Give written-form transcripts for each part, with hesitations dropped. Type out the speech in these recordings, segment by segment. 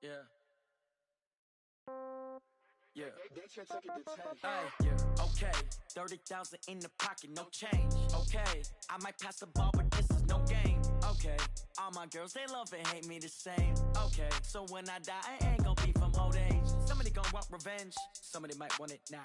Yeah. Yeah. They should take it to 10. Hey, yeah. Okay. 30,000 in the pocket, no change. Okay. I might pass the ball, but this is no game. Okay. All my girls, they love and hate me the same. Okay. So when I die, I ain't gon' be from old age. Somebody gon' want revenge. Somebody might want it now.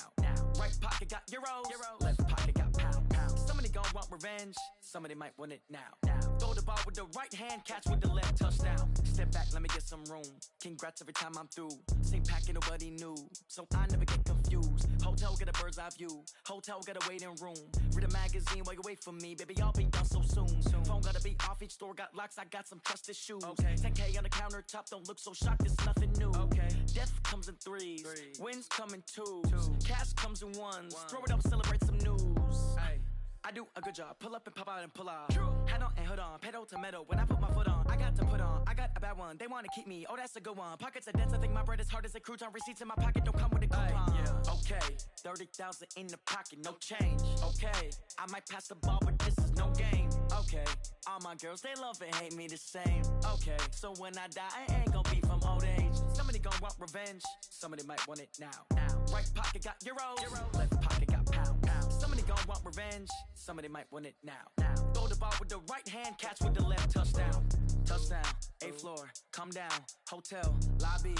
Right pocket got euros. Left pocket got pound. Somebody gon' want revenge. Somebody might want it now. Throw the ball with the right hand, catch with the left, touchdown. Step back, let me get some room. Congrats every time I'm through. Same packet, nobody knew. So I never get confused. Hotel get a bird's eye view. Hotel get a waiting room. Read a magazine while you wait for me. Baby, I'll be done so soon. Phone gotta be off, each store got locks. I got some trusted shoes. Okay. 10K on the countertop, don't look so shocked, it's nothing new. Okay. Death comes in threes. Wins come in twos. Cash comes in ones. Throw it up, celebrate some news. Ay. I do a good job, pull up and pop out and pull out. True. Hat on and hood on, pedal to metal. When I put my foot on, I got to put on. I got a bad one, they wanna keep me. Oh, that's a good one. Pockets are dense, I think my bread is hard as a crouton. Receipts in my pocket don't come with a coupon. Yeah. Okay, 30,000 in the pocket, no change. Okay, I might pass the ball, but this is no game. Okay, all my girls, they love and hate me the same. Okay, so when I die, I ain't gon' be from old age. Somebody gon' want revenge. Somebody might want it now. Right pocket got euros. Left pocket got pound. Somebody gon' want revenge. Somebody might want it now. Throw the ball with the right hand, catch with the left, touchdown. Touchdown, 8th floor, come down. Hotel, lobby.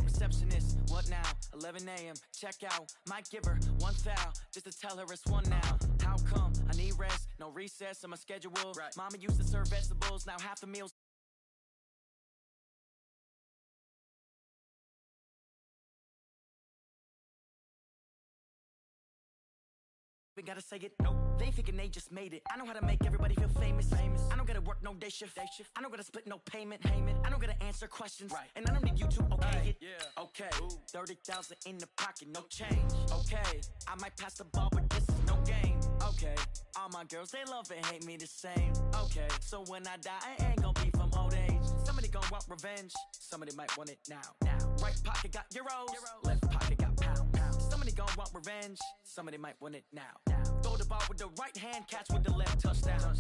Receptionist, what now? 11 a.m., check out. Might give her one foul, just to tell her it's one now. How come? I need rest, no recess in my schedule. Right. Mama used to serve vegetables, now half the meals. We gotta say it, no. They thinking they just made it. I know how to make everybody feel famous. I don't gotta work no day shift. I don't gotta split no payment. I don't gotta answer questions. Right. And I don't need you to okay it. Yeah. Okay. 30,000 in the pocket, no change. Okay. I might pass the ball, but this is no game. Okay. All my girls, they love and hate me the same. Okay. So when I die, I ain't gon' be from old age. Somebody gon' want revenge. Somebody might want it now. Right pocket got euros. Left pocket got pound. Somebody gon' want revenge. Somebody might want it now. Throw the ball with the right hand, catch with the left, touchdown.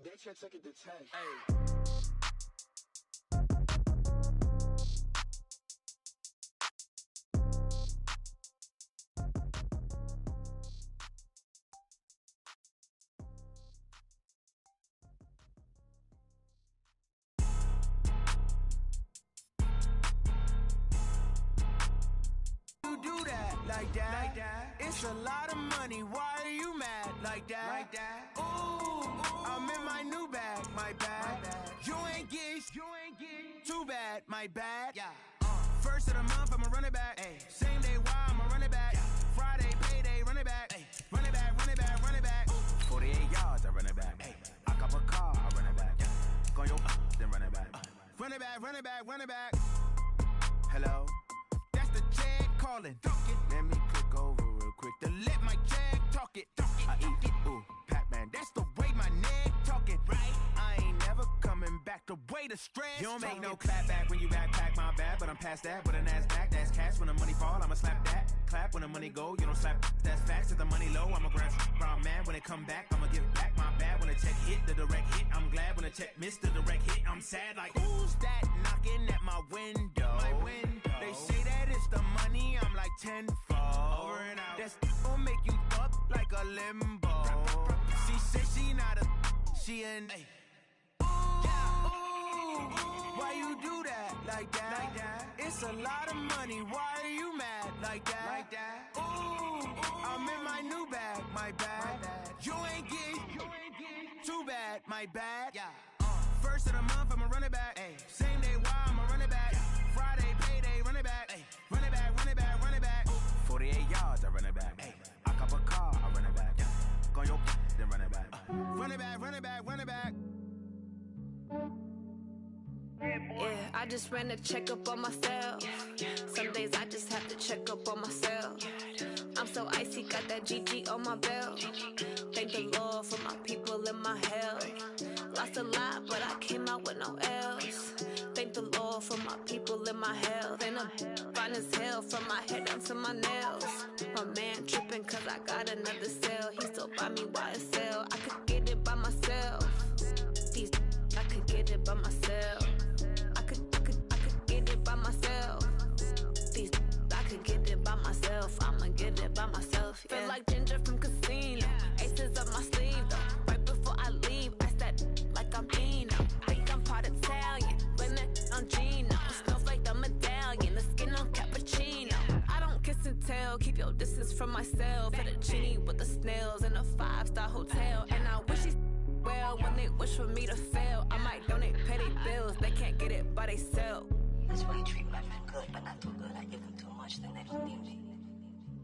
They should take it to 10. Hey. Like that. It's a lot of money. Why are you mad like that? Ooh, I'm in my new bag. My bad. You ain't get too bad. My bad. Yeah. First of the month, I'ma run it back. Ay. Same day, why I'ma run it back. Yeah. Friday, payday, run it back. Ay. Run it back, run it back, run it back. 48 yards, I run it back. Ay. I cop a car, I run it back. Yeah. Go yo, then run it back. Run it back, run it back, run it back. Hello? That's the jag calling. Let me click over real quick to let my jag talk it. I eat it, ooh, Pac-Man. That's the way my neck talking. Right? I ain't never coming back. The way the stress. You don't make no clap back when you backpack, my bad. But I'm past that with a NASDAQ. That's cash when the money fall. I'ma slap that. Clap when the money go. You don't slap. That's facts. If the money low, I'ma grab brown man. When it come back, I'ma give back my bad. When the check hit, the direct hit. I'm glad when the check missed the direct hit. I'm sad like who's that knocking at my window? My window. They say that it's the money. I'm like tenfold. Over and out. That's gon' make you up like a limbo. She said she not a. She an. Why you do that like that? It's a lot of money. Why are you mad like that? Ooh, I'm in my new bag. My bad. You ain't get too bad. My bad. Yeah. First of the month, I'ma run it back. Ay. Same day, why I'ma run it back. Yeah. Friday, payday, run it back. Ay. Run it back, run it back, run it back. 48 yards, I run it back. Ay. I cop a car, I run it back. Yeah. Go yo, then run it back. Run it back, run it back, run it back. Yeah, I just ran a checkup on myself. Some days I just have to check up on myself. I'm so icy, got that GG on my belt. Thank the Lord for my people and my health. Lost a lot, but I came out with no L's. Thank the Lord for my people and my health. And I'm fine as hell from my head down to my nails. My man tripping cause I got another cell. He still buy me YSL. I could get it by myself. These I could get it by myself. by myself, yeah. Feel like Ginger from Casino. Aces up my sleeve, though. Right before I leave, I said like I'm Eno. Think I'm part Italian, blame it on Gino. Snowflake the medallion, the skin on cappuccino. I don't kiss and tell, keep your distance from myself. Fettuccine with the snails in a 5-star hotel. And I wish he's well when they wish for me to fail. I might donate petty bills, they can't get it by they sell. That's why you treat my men good, but not too good. I give them too much, then they don't need me.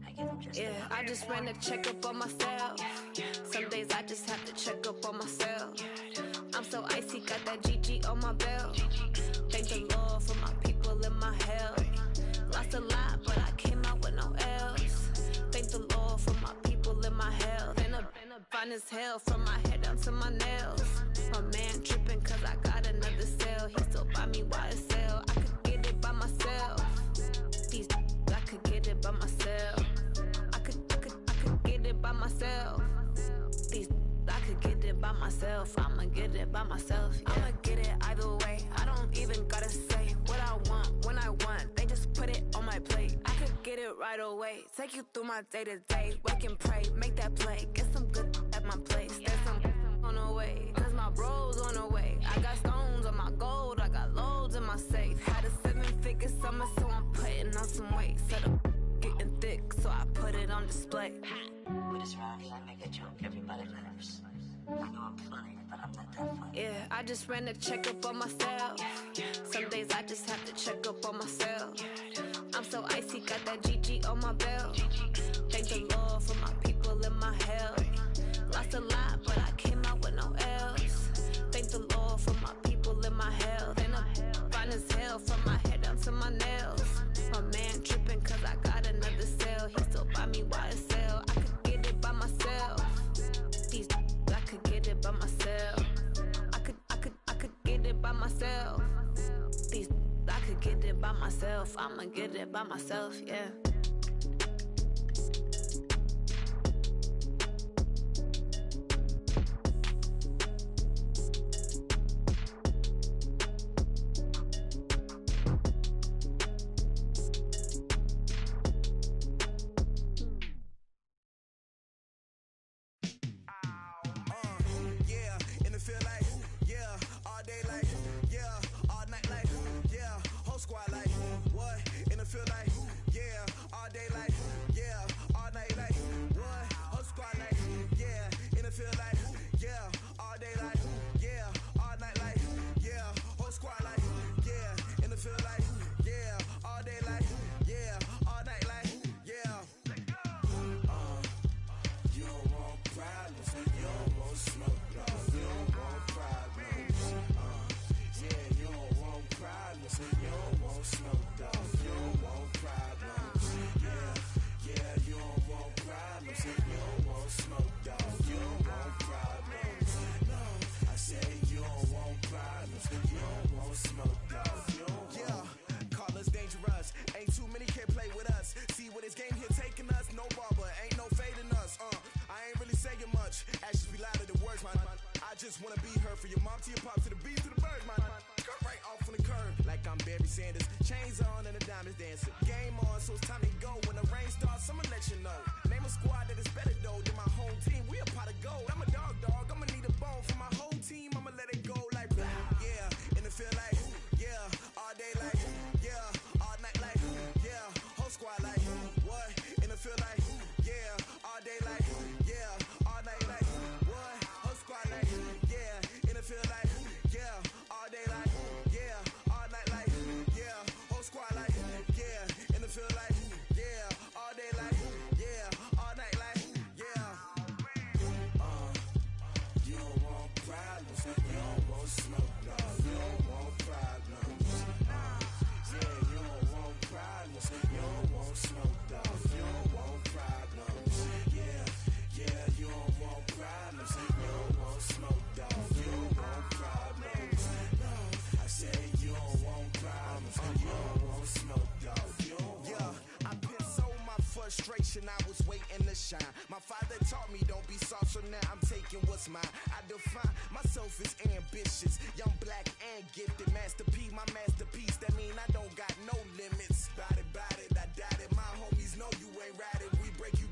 I give them just I just ran a checkup on myself. Some days I just have to check up on myself. I'm so icy, got that GG on my belt. Thank the Lord for my people in my health. Lost a lot, but I came out with no L's. Thank the Lord for my people in my health. Been a fine as hell from my head down to my nails. My man tripping cause I got another cell. He still buy me YSL. I could get it by myself. These I could get it by myself. I could get it by myself. These I could get it by myself. I'ma get it by myself. Yeah. I'ma get it either way. I don't even gotta say what I want when I want. They just put it on my plate. I could get it right away. Take you through my day to day. Wake and pray, make that play. Get some good at my place. There's some on the way. Cause my bro's on the way. I got stones on my gold. I got loads in my safe. Had a 7-figure summer, so I'm putting on some weight. Set up getting thick, so I put it on display. With this round, I make a joke, everybody laughs. I know I'm funny, but I'm not that funny. Yeah, I just ran a checkup on myself. Some days I just have to check up on myself. I'm so icy, got that GG on my belt. Thank the Lord for my people in my health. Lost a lot, but I came out with no L's. Thank the Lord for my people in my health. And I'm fine as hell from my head down to my nails. My man tripping cause I got another cell. He still buy me YSL. I could get it by myself. These I could get it by myself. I could get it by myself. These I could get it by myself. I'ma get it by myself, yeah. I was waiting to shine. My father taught me don't be soft, so now I'm taking what's mine. I define myself as ambitious, young, black, and gifted. Master P, my masterpiece. That mean I don't got no limits. Bout it, I doubt it. My homies know you ain't ratted. We break you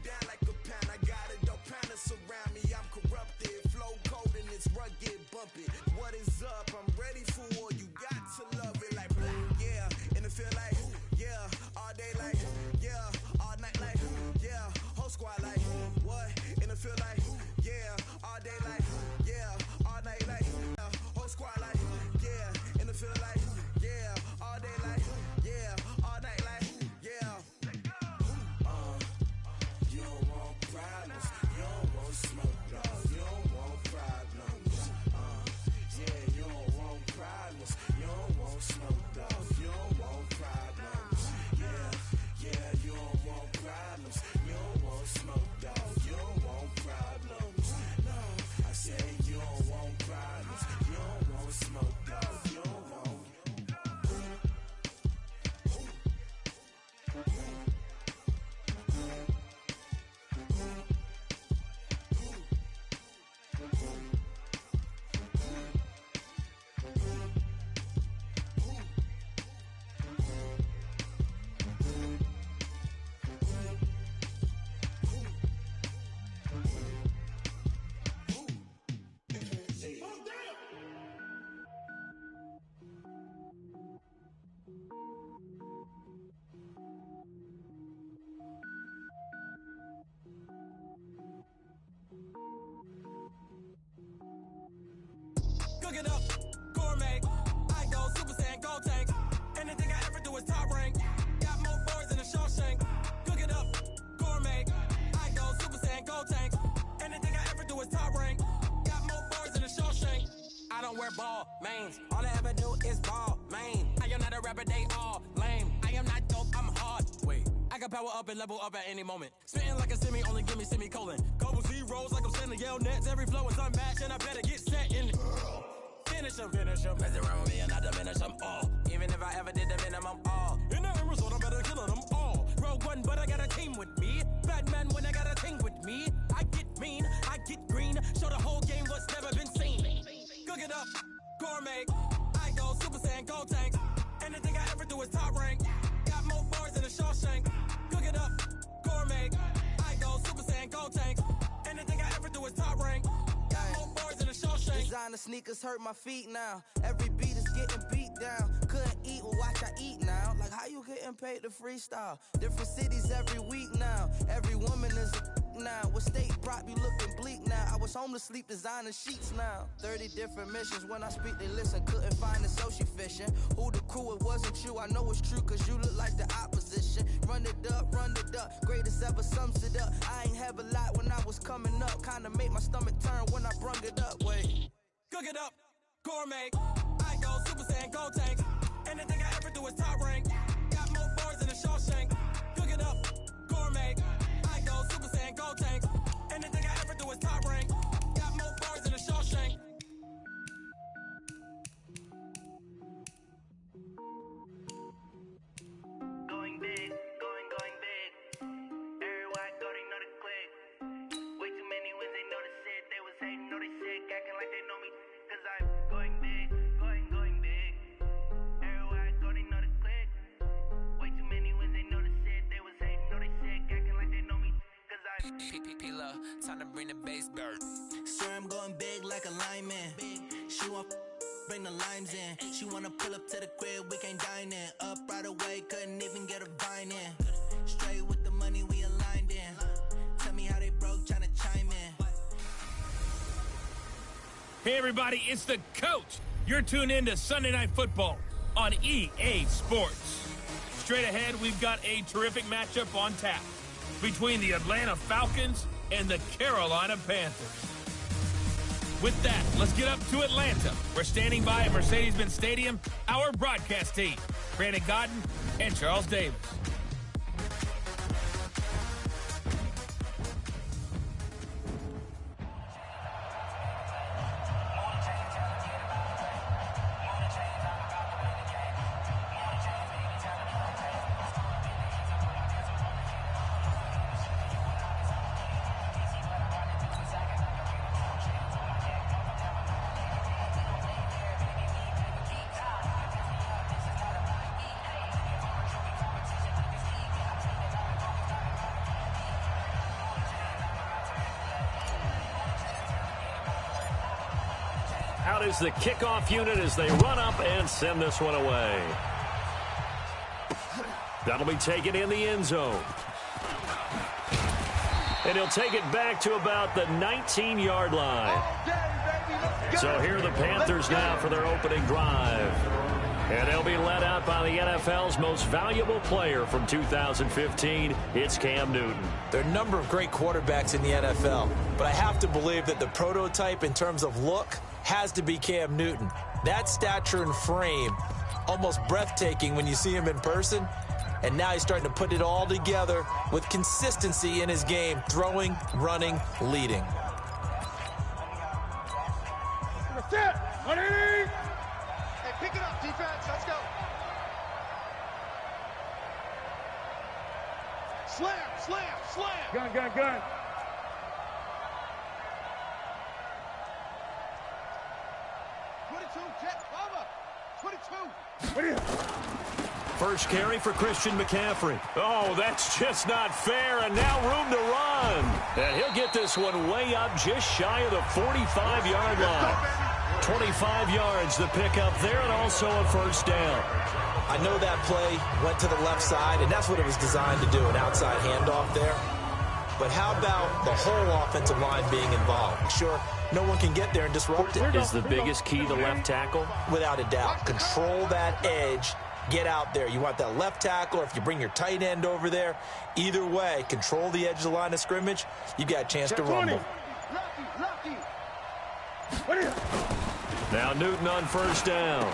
don't wear ball mains. All I ever do is ball main. I am not a rapper, they all lame. I am not dope, I'm hard. Wait, I can power up and level up at any moment. Spitting like a semi, only give me semicolon. Couple zeros like I'm sending yell nets. Every flow is unmatched and I better get set in. Finish them. Mess around with me and I diminish them all. Even if I ever did the minimum all. In the end result, I'm better killing them all. Rogue One, but I got a team with me. Batman when I got a team with me. I get mean, I get green. Show the whole game what's never been seen. Cook it up, gourmet. I go Super Saiyan, gold tanks. Anything I ever do is top rank. Got more bars than a Shawshank. Cook it up, gourmet. I go Super Saiyan, gold tanks. Anything I ever do is top rank. Got more bars than a Shawshank. Designer sneakers hurt my feet now. Every beat is getting beat down. Couldn't eat, well watch I eat now. Like how you getting paid to freestyle? Different cities every week now. Every woman is a now. What state prop you looking bleak now? I was home to sleep designing sheets now. 30 different missions. When I speak they listen. Couldn't find it so she fishing. Who the crew, it wasn't you. I know it's true cause you look like the opposition. Run it up. Greatest ever sums it up. I ain't have a lot when I was coming up. Kinda made my stomach turn when I brung it up. Wait. Cook it up, gourmet. I go Super Saiyan, gold tanks. Anything I ever do is top rank. Got more bars than a Shawshank. Cook it up, gourmet. I go Super Saiyan, gold tanks. Anything I ever do is top rank. Got more bars than a Shawshank. Going big, going big. Everywhere I go, they know the click. Way too many wins, they know the shit. They was hating, know they sick, acting like they know me. Cause I'm going big, going big. Everywhere I go, they know the click. Way too many wins, they know the shit. They was hating, know they sick, acting like they know me. Cause I'm P-P-P-Love, time to bring the bass bird. Swear I'm going big like a lineman. She want bring the limes in. She wanna pull up to the crib, we can't dine in. Up right away, couldn't even get a vine in. Straight with the money we aligned in. Tell me how they broke, tryna chime in. Hey everybody, it's the coach. You're tuned in to Sunday Night Football on EA Sports. Straight ahead, we've got a terrific matchup on tap between the Atlanta Falcons and the Carolina Panthers. With that, let's get up to Atlanta. We're standing by at Mercedes-Benz Stadium, our broadcast team, Brandon Godden and Charles Davis. Out is the kickoff unit as they run up and send this one away. That'll be taken in the end zone. And he'll take it back to about the 19-yard line. So here are the Panthers now for their opening drive. And they'll be led out by the NFL's most valuable player from 2015. It's Cam Newton. There are a number of great quarterbacks in the NFL, but I have to believe that the prototype in terms of look has to be Cam Newton. That stature and frame, almost breathtaking when you see him in person. And now he's starting to put it all together with consistency in his game, throwing, running, leading. Hey, pick it up, defense. Let's go. Slam. Gun. 22, Jet, Bubba. 22. First carry for Christian McCaffrey. Oh, that's just not fair, and now room to run. And he'll get this one way up just shy of the 45-yard line. 25 yards the pickup there, and also a first down. I know that play went to the left side, and that's what it was designed to do, an outside handoff there. But how about the whole offensive line being involved? Sure, no one can get there and disrupt it. Is the biggest key the left tackle? Without a doubt. Control that edge. Get out there. You want that left tackle, or if you bring your tight end over there, either way, control the edge of the line of scrimmage, you got a chance to rumble. Now Newton on first down.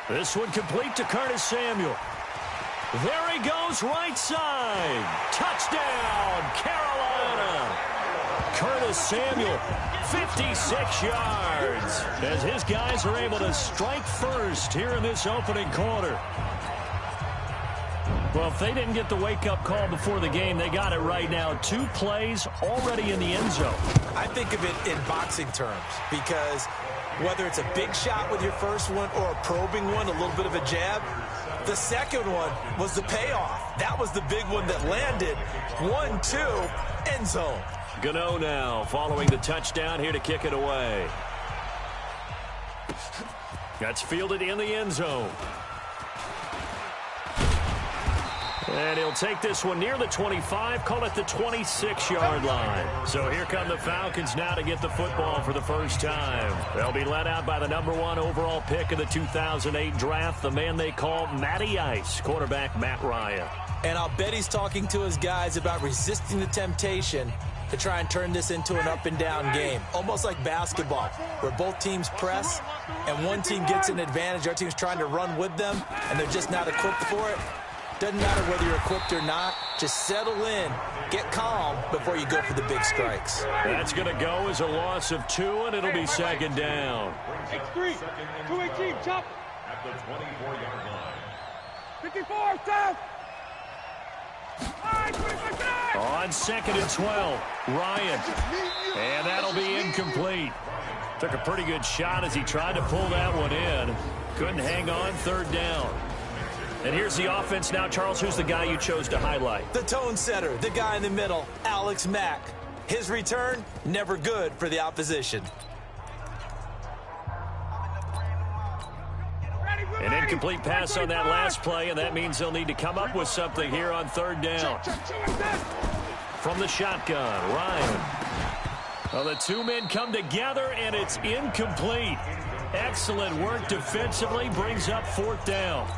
This one complete to Curtis Samuel. There he goes, right side. Touchdown, Carolina. Curtis Samuel, 56 yards, as his guys are able to strike first here in this opening quarter. Well, if they didn't get the wake-up call before the game, they got it right now. 2 plays already in the end zone. I think of it in boxing terms because whether it's a big shot with your first one or a probing one, a little bit of a jab, the second one was the payoff. That was the big one that landed. 1-2, end zone. Gano now following the touchdown here to kick it away. That's fielded in the end zone. And he'll take this one near the 25, call it the 26-yard line. So here come the Falcons now to get the football for the first time. They'll be led out by the #1 overall pick of the 2008 draft, the man they call Matty Ice, quarterback Matt Ryan. And I'll bet he's talking to his guys about resisting the temptation to try and turn this into an up-and-down game, almost like basketball, where both teams press and one team gets an advantage, the other team's trying to run with them, and they're just not equipped for it. Doesn't matter whether you're equipped or not. Just settle in, get calm before you go for the big strikes. That's going to go as a loss of 2, and it'll be second down. X3, 218, chop. At the 24-yard line. 54, stop. On 2nd and 12, Ryan. And that'll be incomplete. Took a pretty good shot as he tried to pull that one in. Couldn't hang on, 3rd down. And here's the offense now. Charles, who's the guy you chose to highlight? The tone setter, the guy in the middle, Alex Mack. His return, never good for the opposition. An incomplete pass on that last play, and that means they'll need to come up with something here on 3rd down. From the shotgun, Ryan. Well, the 2 men come together, and it's incomplete. Excellent work defensively, brings up 4th down.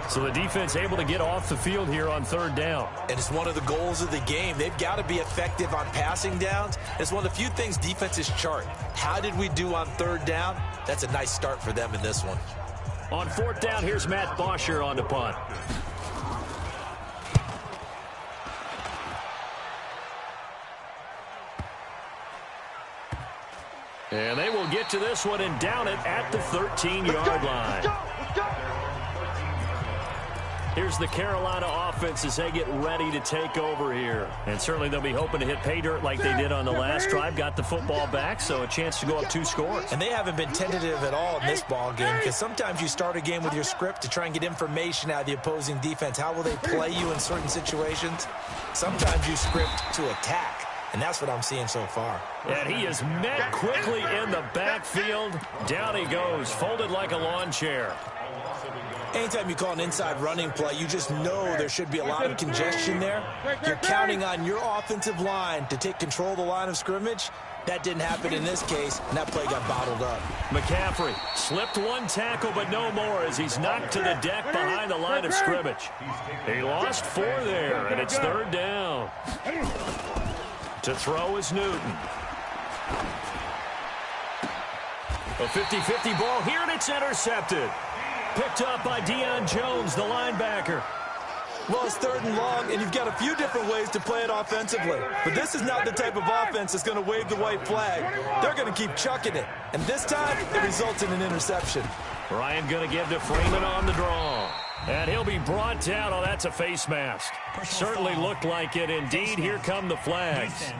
So the defense able to get off the field here on 3rd down. And it's one of the goals of the game. They've got to be effective on passing downs. It's one of the few things defenses chart. How did we do on 3rd down? That's a nice start for them in this one. On 4th down, here's Matt Bosher on the punt. And they will get to this one and down it at the 13-yard line. Here's the Carolina offense as they get ready to take over here. And certainly they'll be hoping to hit pay dirt like they did on the last drive. Got the football back, so a chance to go up 2 scores. And they haven't been tentative at all in this ball game because sometimes you start a game with your script to try and get information out of the opposing defense. How will they play you in certain situations? Sometimes you script to attack. And that's what I'm seeing so far. And he is met quickly in the backfield. Down he goes, folded like a lawn chair. Anytime you call an inside running play, you just know there should be a lot of congestion there. You're counting on your offensive line to take control of the line of scrimmage. That didn't happen in this case, and that play got bottled up. McCaffrey slipped 1 tackle, but no more as he's knocked to the deck behind the line of scrimmage. He lost 4 there, and it's 3rd down. To throw is Newton. A 50-50 ball here, and it's intercepted. Picked up by Deion Jones, the linebacker. Well, it's 3rd and long, and you've got a few different ways to play it offensively. But this is not the type of offense that's going to wave the white flag. They're going to keep chucking it. And this time, it results in an interception. Ryan going to give to Freeman on the draw. And he'll be brought down. Oh, that's a face mask. Certainly looked like it. Indeed, here come the flags.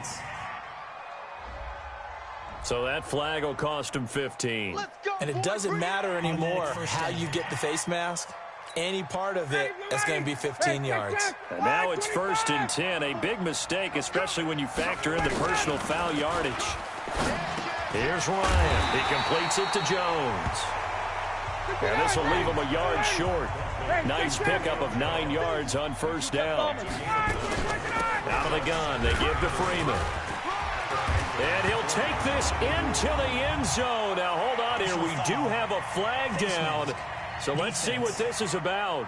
So that flag will cost him 15. And it doesn't matter anymore how you get the face mask. Any part of it is going to be 15 yards. And now it's 1st and 10. A big mistake, especially when you factor in the personal foul yardage. Here's Ryan. He completes it to Jones. And this will leave him a yard short. Nice pickup of 9 yards on 1st down. Out of the gun, they give to Freeman. And he'll take this into the end zone. Now, hold on here. We do have a flag down. So let's see what this is about.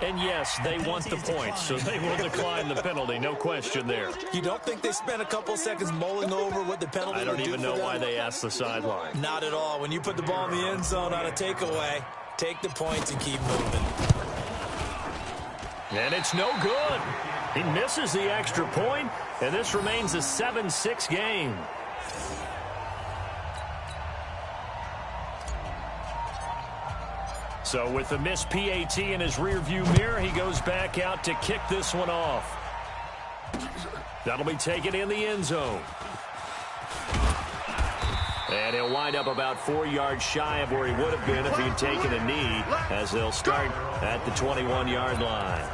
And yes, they want the points, so they will decline the penalty, no question there. You don't think they spent a couple seconds mulling over what the penalty I don't even know why they asked the sideline. Not at all. When you put the ball in the end zone on a takeaway, take the points and keep moving. And it's no good. He misses the extra point, and this remains a 7-6 game. So with the missed PAT in his rearview mirror, he goes back out to kick this one off. That'll be taken in the end zone. And he'll wind up about 4 yards shy of where he would have been if he'd taken a knee, as they'll start at the 21-yard line.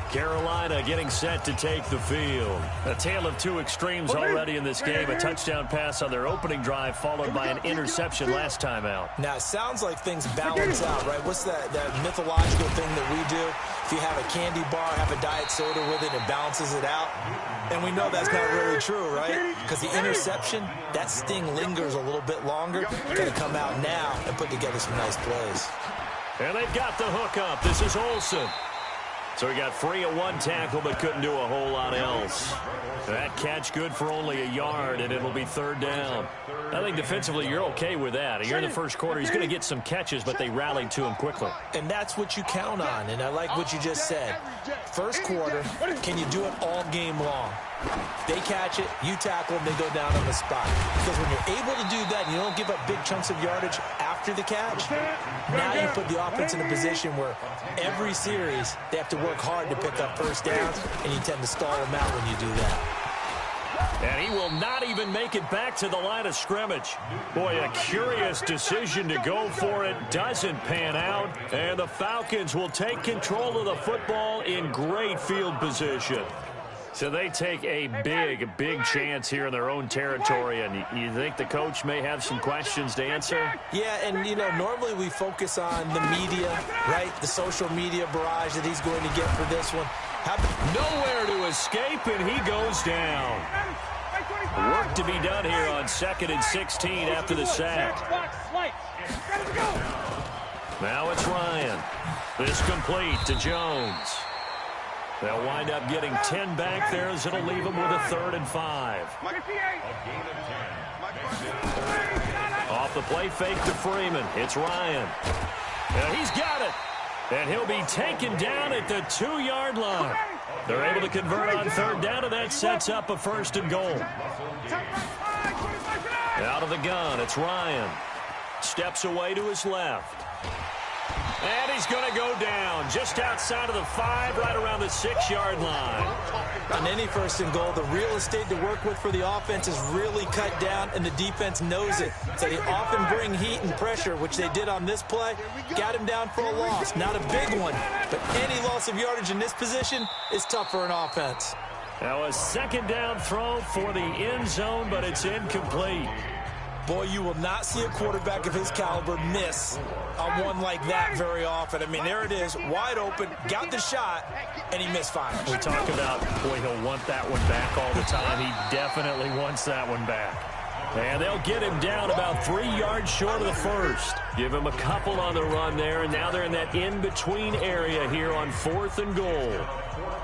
Carolina getting set to take the field. A tale of two extremes already in this game. A touchdown pass on their opening drive followed by an interception last time out. Now, it sounds like things balance out, right? What's that mythological thing that we do? If you have a candy bar, have a diet soda with it, it balances it out. And we know that's not really true, right? Because the interception, that sting lingers a little bit longer. Going to come out now and put together some nice plays. And they've got the hook up. This is Olsen. So he got free of one tackle but couldn't do a whole lot else. That catch good for only a yard, and it'll be third down. I think defensively you're okay with that. Here in the first quarter, he's going to get some catches, but they rallied to him quickly. And that's what you count on, and I like what you just said. First quarter, can you do it all game long? They catch it, you tackle them, they go down on the spot. Because when you're able to do that and you don't give up big chunks of yardage after the catch, now you put the offense in a position where every series they have to work hard to pick up first downs, and you tend to stall them out when you do that. And he will not even make it back to the line of scrimmage. Boy, a curious decision to go for it. Doesn't pan out. And the Falcons will take control of the football in great field position. So they take a big chance here in their own territory. And you think the coach may have some questions to answer? Yeah, and, you know, normally we focus on the media, right? The social media barrage that he's going to get for this one. Nowhere to escape, and he goes down. Work to be done here on 2nd and 16 after the sack. Now it's Ryan. This complete to Jones. They'll wind up getting 10 back there as it'll leave them with a 3rd and 5. Off the play fake to Freeman. It's Ryan. Now he's got it. And he'll be taken down at the 2-yard line. They're able to convert on 3rd down, and that sets up a 1st and goal. Out of the gun, it's Ryan. Steps away to his left. And he's going to go down just outside of the 5, right around the 6-yard line. On any 1st and goal, the real estate to work with for the offense is really cut down, and the defense knows it. So they often bring heat and pressure, which they did on this play. Got him down for a loss. Not a big one, but any loss of yardage in this position is tough for an offense. Now a 2nd down throw for the end zone, but it's incomplete. Boy, you will not see a quarterback of his caliber miss on one like that very often. I mean, there it is, wide open, got the shot, and he misfired. We talk about, boy, he'll want that one back all the time. He definitely wants that one back. And they'll get him down about 3 yards short of the 1st. Give him a couple on the run there, and now they're in that in-between area here on 4th and goal.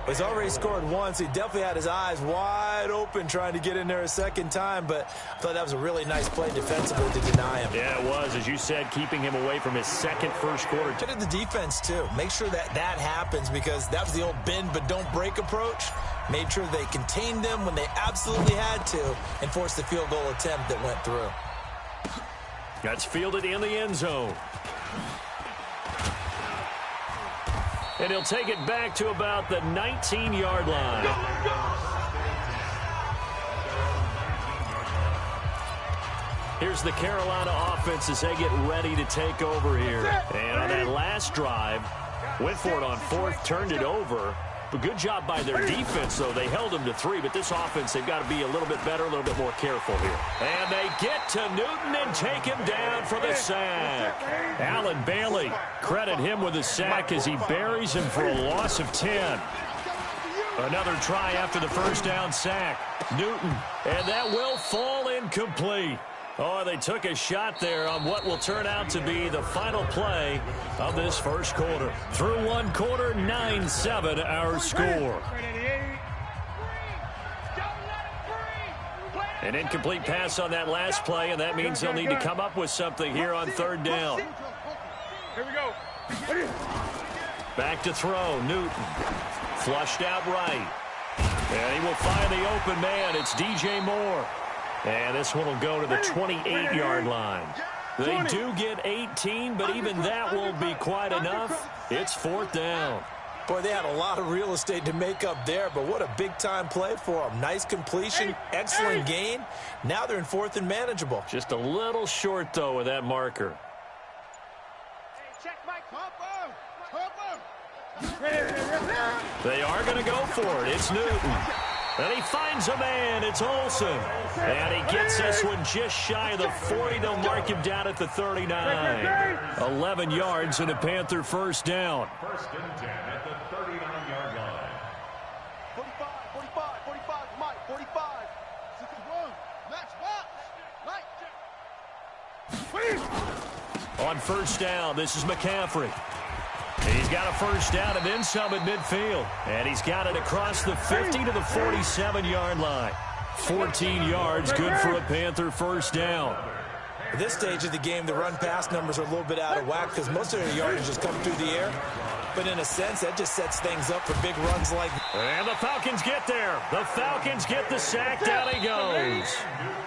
He's already scored once. He definitely had his eyes wide open trying to get in there a 2nd time, but I thought that was a really nice play defensively to deny him. Yeah, it was. As you said, keeping him away from his 2nd first quarter. Look at the defense, too. Make sure that happens, because that was the old bend but don't break approach. Made sure they contained them when they absolutely had to and forced the field goal attempt that went through. That's fielded in the end zone. And he'll take it back to about the 19-yard line. Here's the Carolina offense as they get ready to take over here. And on that last drive, went for it on 4th, turned it over. But good job by their defense, though. They held them to 3, but this offense, they've got to be a little bit better, a little bit more careful here. And they get to Newton and take him down for the sack. Alan Bailey, credit him with the sack as he buries him for a loss of 10. Another try after the 1st down sack. Newton, and that will fall incomplete. Oh, they took a shot there on what will turn out to be the final play of this first quarter. Through one quarter, 9-7 our score. An incomplete pass on that last play, and that means they'll need to come up with something here on third down. Here we go. Back to throw. Newton. Flushed out right. And he will find the open man. It's DJ Moore. And this one will go to the 28-yard line. They do get 18, but even that won't be quite enough. It's fourth down. Boy, they had a lot of real estate to make up there, but what a big-time play for them. Nice completion, excellent gain. Now they're in fourth and manageable. Just a little short, though, with that marker. They are going to go for it. It's Newton. And he finds a man. It's Olsen. And he gets this one just shy of the 40. They'll mark him down at the 39. 11 yards and a Panther first down. First and 10 at the 39-yard line. 45, 45, Mike, 45. 61. Match, On first down, this is McCaffrey. He's got a first down and then some at midfield. And he's got it across the 50 to the 47-yard line. 14 yards, good for a Panther first down. At this stage of the game, the run-pass numbers are a little bit out of whack because most of their yardage just come through the air. But in a sense, that just sets things up for big runs like... And the Falcons get there. The Falcons get the sack. Down he goes.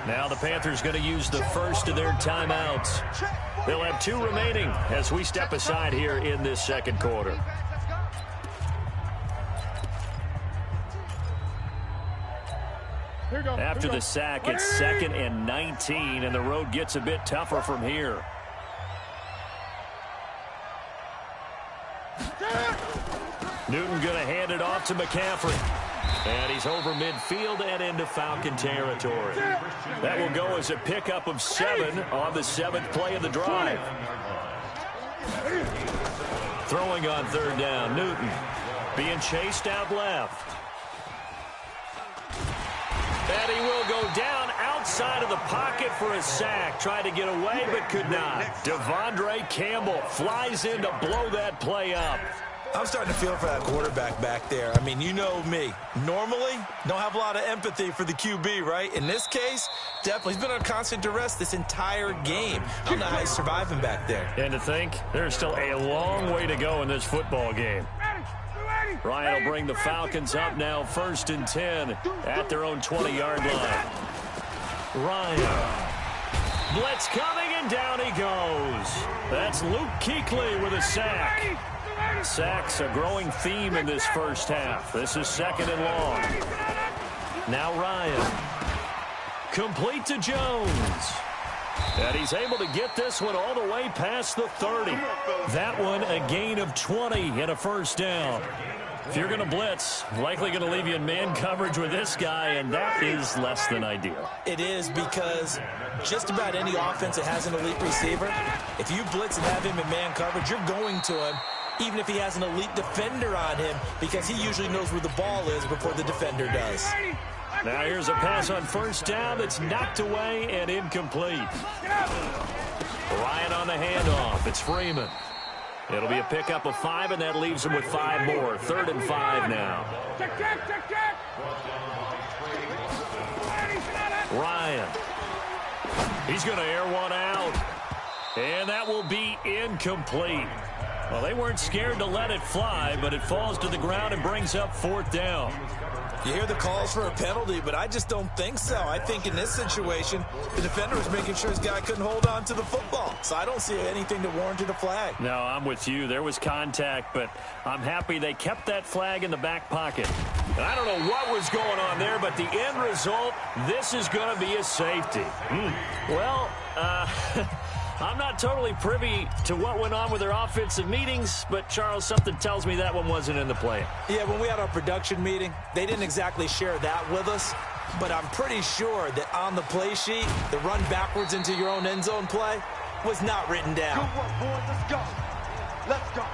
Now the Panthers going to use the first of their timeouts. They'll have 2 remaining as we step aside here in this second quarter. After the sack, it's 2nd and 19, and the road gets a bit tougher from here. Newton going to hand it off to McCaffrey. And he's over midfield and into Falcon territory. That will go as a pickup of 7 on the 7th play of the drive. Throwing on third down, Newton being chased out left. And he will go down outside of the pocket for a sack. Tried to get away but could not. Devondre Campbell flies in to blow that play up. I'm starting to feel for that quarterback back there. I mean, you know me. Normally, don't have a lot of empathy for the QB, right? In this case, definitely. He's been on constant duress this entire game. I don't know how he's surviving back there. And to think, there's still a long way to go in this football game. Ryan will bring the Falcons up now, 1st and 10 at their own 20-yard line. Ryan. Blitz coming, and down he goes. That's Luke Kuechly with a sack. Sacks a growing theme in this first half. This is 2nd and long. Now Ryan. Complete to Jones. And he's able to get this one all the way past the 30. That one a gain of 20 and a first down. If you're going to blitz, likely going to leave you in man coverage with this guy, and that is less than ideal. It is, because just about any offense that has an elite receiver, if you blitz and have him in man coverage, you're going to him, even if he has an elite defender on him, because he usually knows where the ball is before the defender does. Now here's a pass on first down that's knocked away and incomplete. Ryan on the handoff. It's Freeman. It'll be a pickup of 5, and that leaves him with 5 more. 3rd and 5 now. Ryan. He's going to air one out. And that will be incomplete. Well, they weren't scared to let it fly, but it falls to the ground and brings up 4th down. You hear the calls for a penalty, but I just don't think so. I think in this situation, the defender was making sure his guy couldn't hold on to the football. So I don't see anything that warranted a flag. No, I'm with you. There was contact, but I'm happy they kept that flag in the back pocket. And I don't know what was going on there, but the end result, this is going to be a safety. Well, I'm not totally privy to what went on with their offensive meetings, but, Charles, something tells me that one wasn't in the play. Yeah, when we had our production meeting, they didn't exactly share that with us, but I'm pretty sure that on the play sheet, the run backwards into your own end zone play was not written down. Good work, boys. Let's go. Let's go.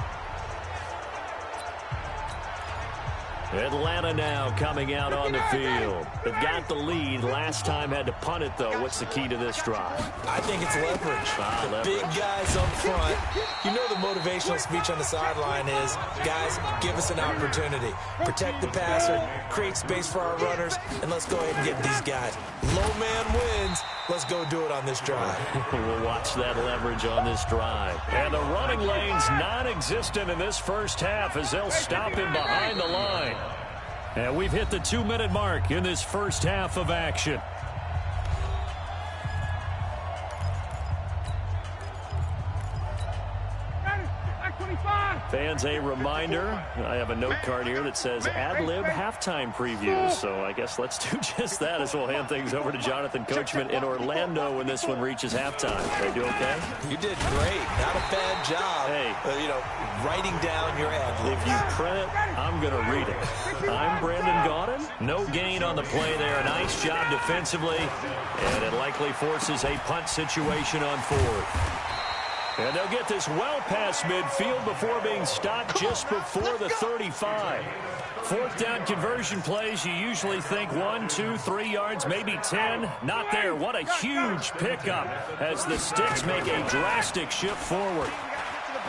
Atlanta now coming out on the field. They've got the lead. Last time had to punt it, though. What's the key to this drive? I think it's leverage. Leverage. Big guys up front. You know the motivational speech on the sideline is, guys, give us an opportunity. Protect the passer, create space for our runners, and let's go ahead and get these guys. Low man wins. Let's go do it on this drive. We'll watch that leverage on this drive. And the running lane's non-existent in this first half as they'll stop him behind the line. And we've hit the 2-minute mark in this first half of action. Fans, a reminder, I have a note card here that says ad-lib halftime previews. So I guess let's do just that as we'll hand things over to Jonathan Coachman in Orlando when this one reaches halftime. Did I do okay? You did great. Not a bad job. Hey, writing down your ad-lib. If you print it, I'm going to read it. I'm Brandon Gaudin. No gain on the play there. Nice job defensively. And it likely forces a punt situation on fourth. And they'll get this well past midfield before being stopped just before the 35. Fourth down conversion plays, you usually think 1, 2, 3 yards, maybe 10. Not there. What a huge pickup as the Sticks make a drastic shift forward.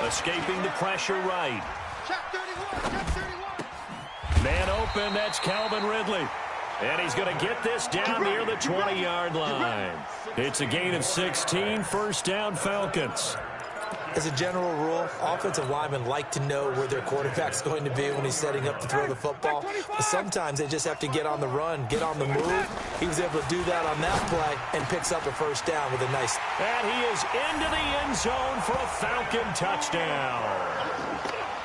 Escaping the pressure right. Man open, that's Calvin Ridley. And he's going to get this down near the 20-yard line. It's a gain of 16, first down Falcons. As a general rule, offensive linemen like to know where their quarterback's going to be when he's setting up to throw the football. But sometimes they just have to get on the run, get on the move. He was able to do that on that play and picks up a first down with a nice... And he is into the end zone for a Falcon touchdown.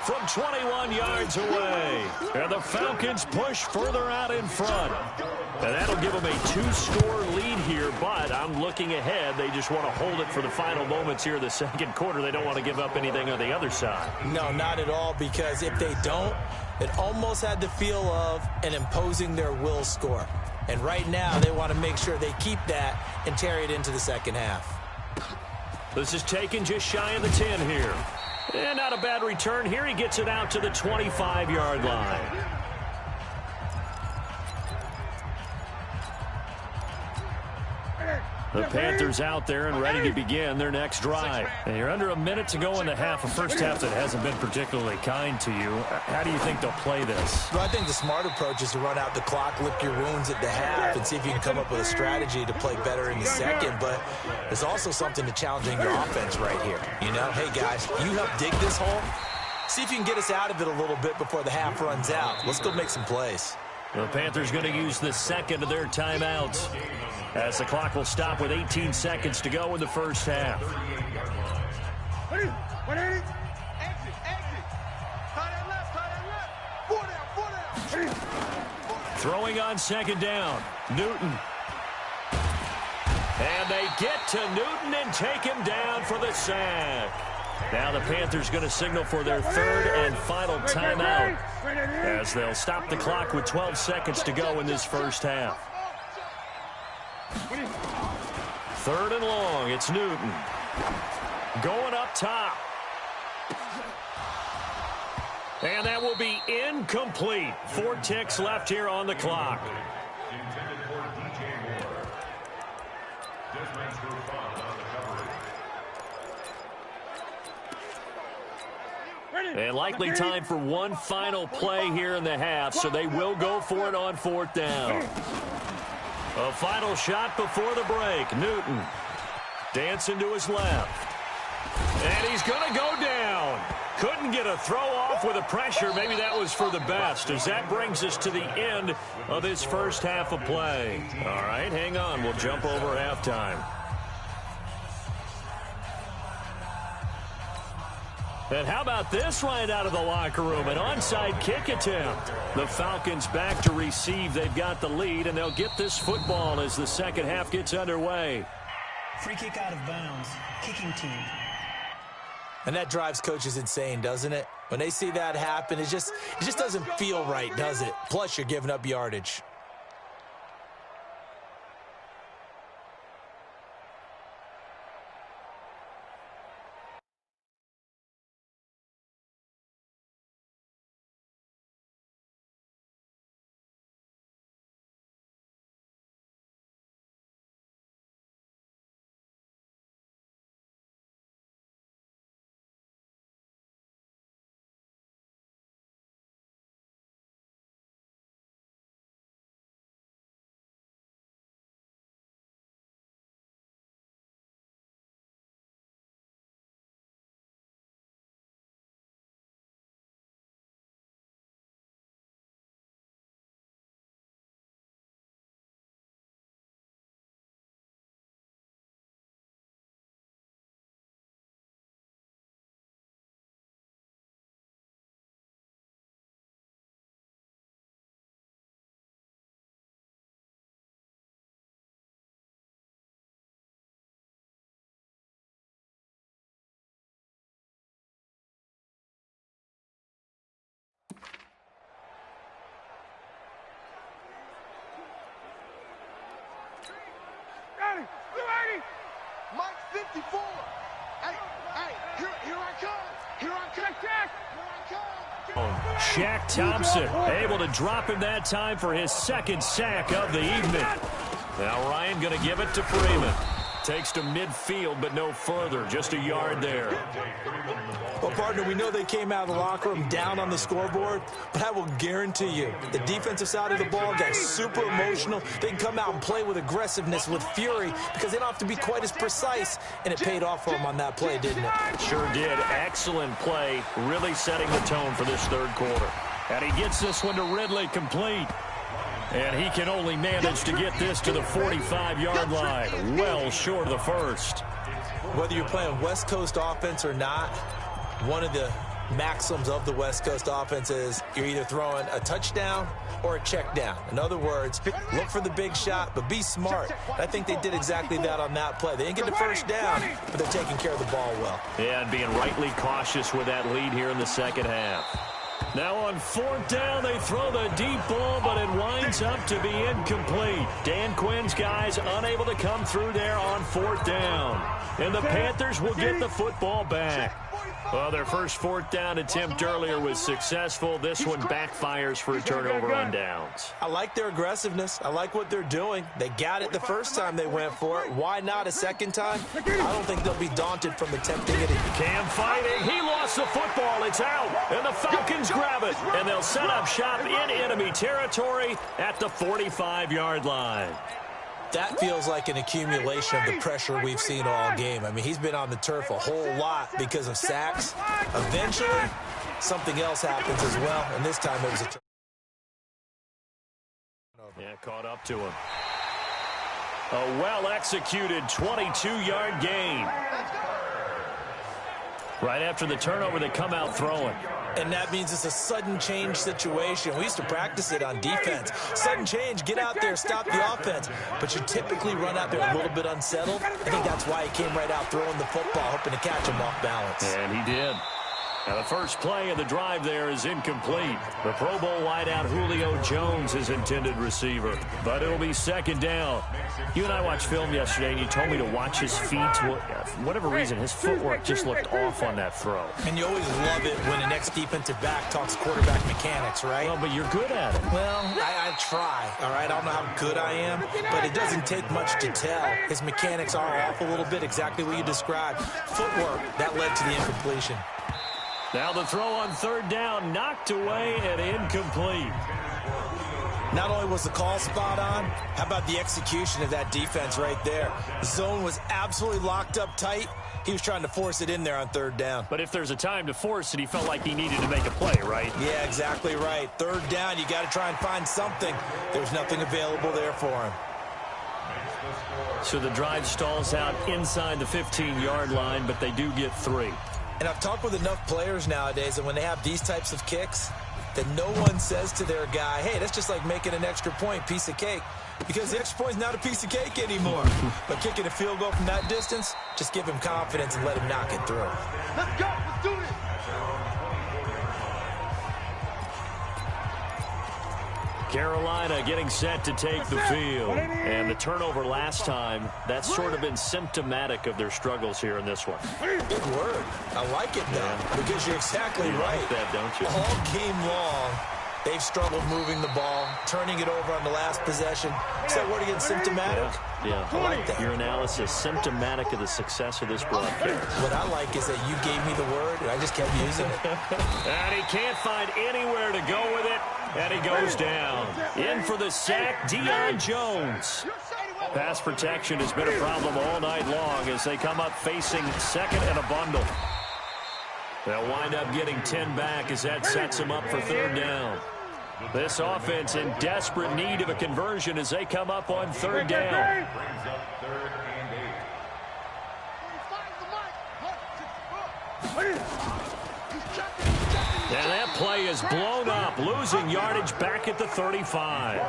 From 21 yards away. And the Falcons push further out in front. And that'll give them a 2-score lead here, but I'm looking ahead. They just want to hold it for the final moments here in the second quarter. They don't want to give up anything on the other side. No, not at all, because if they don't, it almost had the feel of an imposing their will score. And right now, they want to make sure they keep that and carry it into the second half. This is taken just shy of the 10 here. And not a bad return here. He gets it out to the 25-yard line. The Panthers out there and ready to begin their next drive. And you're under a minute to go in the half, a first half that hasn't been particularly kind to you. How do you think they'll play this? Well, I think the smart approach is to run out the clock, lick your wounds at the half, and see if you can come up with a strategy to play better in the second. But there's also something to challenging your offense right here. You know, hey, guys, you help dig this hole. See if you can get us out of it a little bit before the half runs out. Let's go make some plays. The Panthers going to use the second of their timeouts as the clock will stop with 18 seconds to go in the first half. Throwing on second down, Newton. And they get to Newton and take him down for the sack. Now the Panthers going to signal for their third and final timeout as they'll stop the clock with 12 seconds to go in this first half. Third and long, it's Newton. Going up top. And that will be incomplete. 4 ticks left here on the clock. And likely time for one final play here in the half, so they will go for it on fourth down. A final shot before the break. Newton dancing to his left. And he's going to go down. Couldn't get a throw off with the pressure. Maybe that was for the best, as that brings us to the end of this first half of play. All right, hang on. We'll jump over halftime. And how about this right out of the locker room? An onside kick attempt. The Falcons back to receive. They've got the lead, and they'll get this football as the second half gets underway. Free kick out of bounds. Kicking team. And that drives coaches insane, doesn't it? When they see that happen, it just doesn't feel right, does it? Plus, you're giving up yardage. 54. Hey, here I come. Here I come. Here I come. Shaq Thompson able to drop him that time for his second sack of the evening. Now Ryan going to give it to Freeman. Takes to midfield, but no further. Just a yard there. Well, partner, we know they came out of the locker room down on the scoreboard, but I will guarantee you the defensive side of the ball got super emotional. They can come out and play with aggressiveness, with fury, because they don't have to be quite as precise, and it paid off for them on that play, didn't it? Sure did. Excellent play, really setting the tone for this third quarter. And he gets this one to Ridley complete. And he can only manage to get this to the 45-yard line, well short of the first. Whether you're playing West Coast offense or not, one of the maxims of the West Coast offense is you're either throwing a touchdown or a check down. In other words, look for the big shot, but be smart. I think they did exactly that on that play. They didn't get the first down, but they're taking care of the ball well. Yeah, and being rightly cautious with that lead here in the second half. Now on fourth down, they throw the deep ball, but it winds up to be incomplete. Dan Quinn's guys unable to come through there on fourth down. And the Panthers will get the football back. Well, their first fourth down attempt earlier was successful. This one backfires for a turnover on downs. I like their aggressiveness. I like what they're doing. They got it the first time they went for it. Why not a second time? I don't think they'll be daunted from attempting it. Cam fighting. He lost the football. It's out. And the Falcons grab it. And they'll set up shop in enemy territory at the 45-yard line. That feels like an accumulation of the pressure we've seen all game. I mean, he's been on the turf a whole lot because of sacks. Eventually, something else happens as well, and this time it was a turnover. Yeah, caught up to him. A well-executed 22-yard gain. Right after the turnover, they come out throwing. And that means it's a sudden change situation. We used to practice it on defense. Sudden change, get out there, stop the offense. But you typically run out there a little bit unsettled. I think that's why he came right out throwing the football, hoping to catch him off balance. And he did. Now the first play of the drive there is incomplete. The Pro Bowl wideout Julio Jones is intended receiver. But it'll be second down. You and I watched film yesterday, and you told me to watch his feet. For whatever reason, his footwork just looked off on that throw. And you always love it when an ex-defensive back talks quarterback mechanics, right? Well, but you're good at it. Well, I try, all right? I don't know how good I am, but it doesn't take much to tell. His mechanics are off a little bit, exactly what you described. Footwork, that led to the incompletion. Now the throw on third down, knocked away and incomplete. Not only was the call spot on, how about the execution of that defense right there? The zone was absolutely locked up tight. He was trying to force it in there on third down. But if there's a time to force it, he felt like he needed to make a play, right? Yeah, exactly right. Third down, you got to try and find something. There's nothing available there for him. So the drive stalls out inside the 15-yard line, but they do get 3. And I've talked with enough players nowadays, and when they have these types of kicks, that no one says to their guy, hey, that's just like making an extra point, piece of cake. Because the extra point's not a piece of cake anymore. But kicking a field goal from that distance, just give him confidence and let him knock it through. Let's go. Let's do this. Carolina getting set to take the field. And the turnover last time, that's sort of been symptomatic of their struggles here in this one. Big word. I like it, though, because you're exactly right. Like that, don't you? All game long, they've struggled moving the ball, turning it over on the last possession. Is that word again, symptomatic? Yeah. I like that. Your analysis, symptomatic of the success of this broadcast. What I like is that you gave me the word, and I just kept using it. And he can't find anywhere to go with it. And he goes down. In for the sack, Deion Jones. Pass protection has been a problem all night long as they come up facing second and a bundle. They'll wind up getting 10 back as that sets them up for third down. This offense in desperate need of a conversion as they come up on third down. And that play is blown up, losing yardage back at the 35.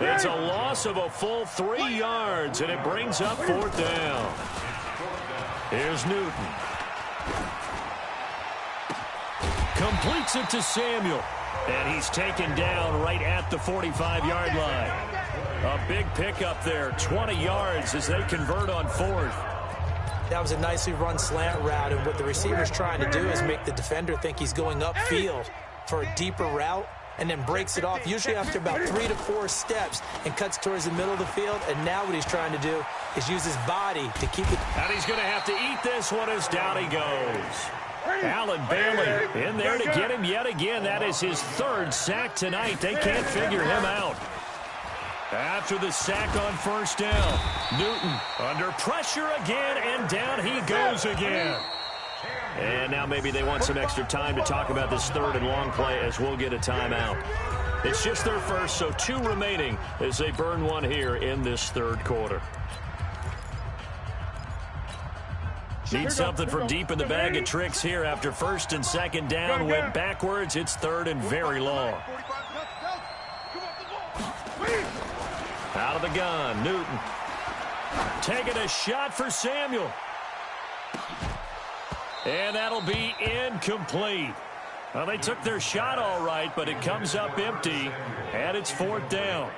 It's a loss of a full 3 yards, and it brings up fourth down. Here's Newton. Completes it to Samuel. And he's taken down right at the 45-yard line. A big pickup there, 20 yards as they convert on fourth. That was a nicely run slant route, and what the receiver's trying to do is make the defender think he's going upfield for a deeper route, and then breaks it off, usually after about 3 to 4 steps, and cuts towards the middle of the field. And now what he's trying to do is use his body to keep it. And he's going to have to eat this one as down he goes. Allen Bailey in there to get him yet again. That is his 3rd sack tonight. They can't figure him out. After the sack on first down, Newton under pressure again, and down he goes again. And now maybe they want some extra time to talk about this 3rd and long play as we'll get a timeout. It's just their first, so 2 remaining as they burn one here in this 3rd quarter. Need something from deep in the bag of tricks here after 1st and 2nd down. Went backwards. It's 3rd and very long. Out of the gun, Newton. Taking a shot for Samuel. And that'll be incomplete. Well, they took their shot all right, but it comes up empty, and it's 4th down.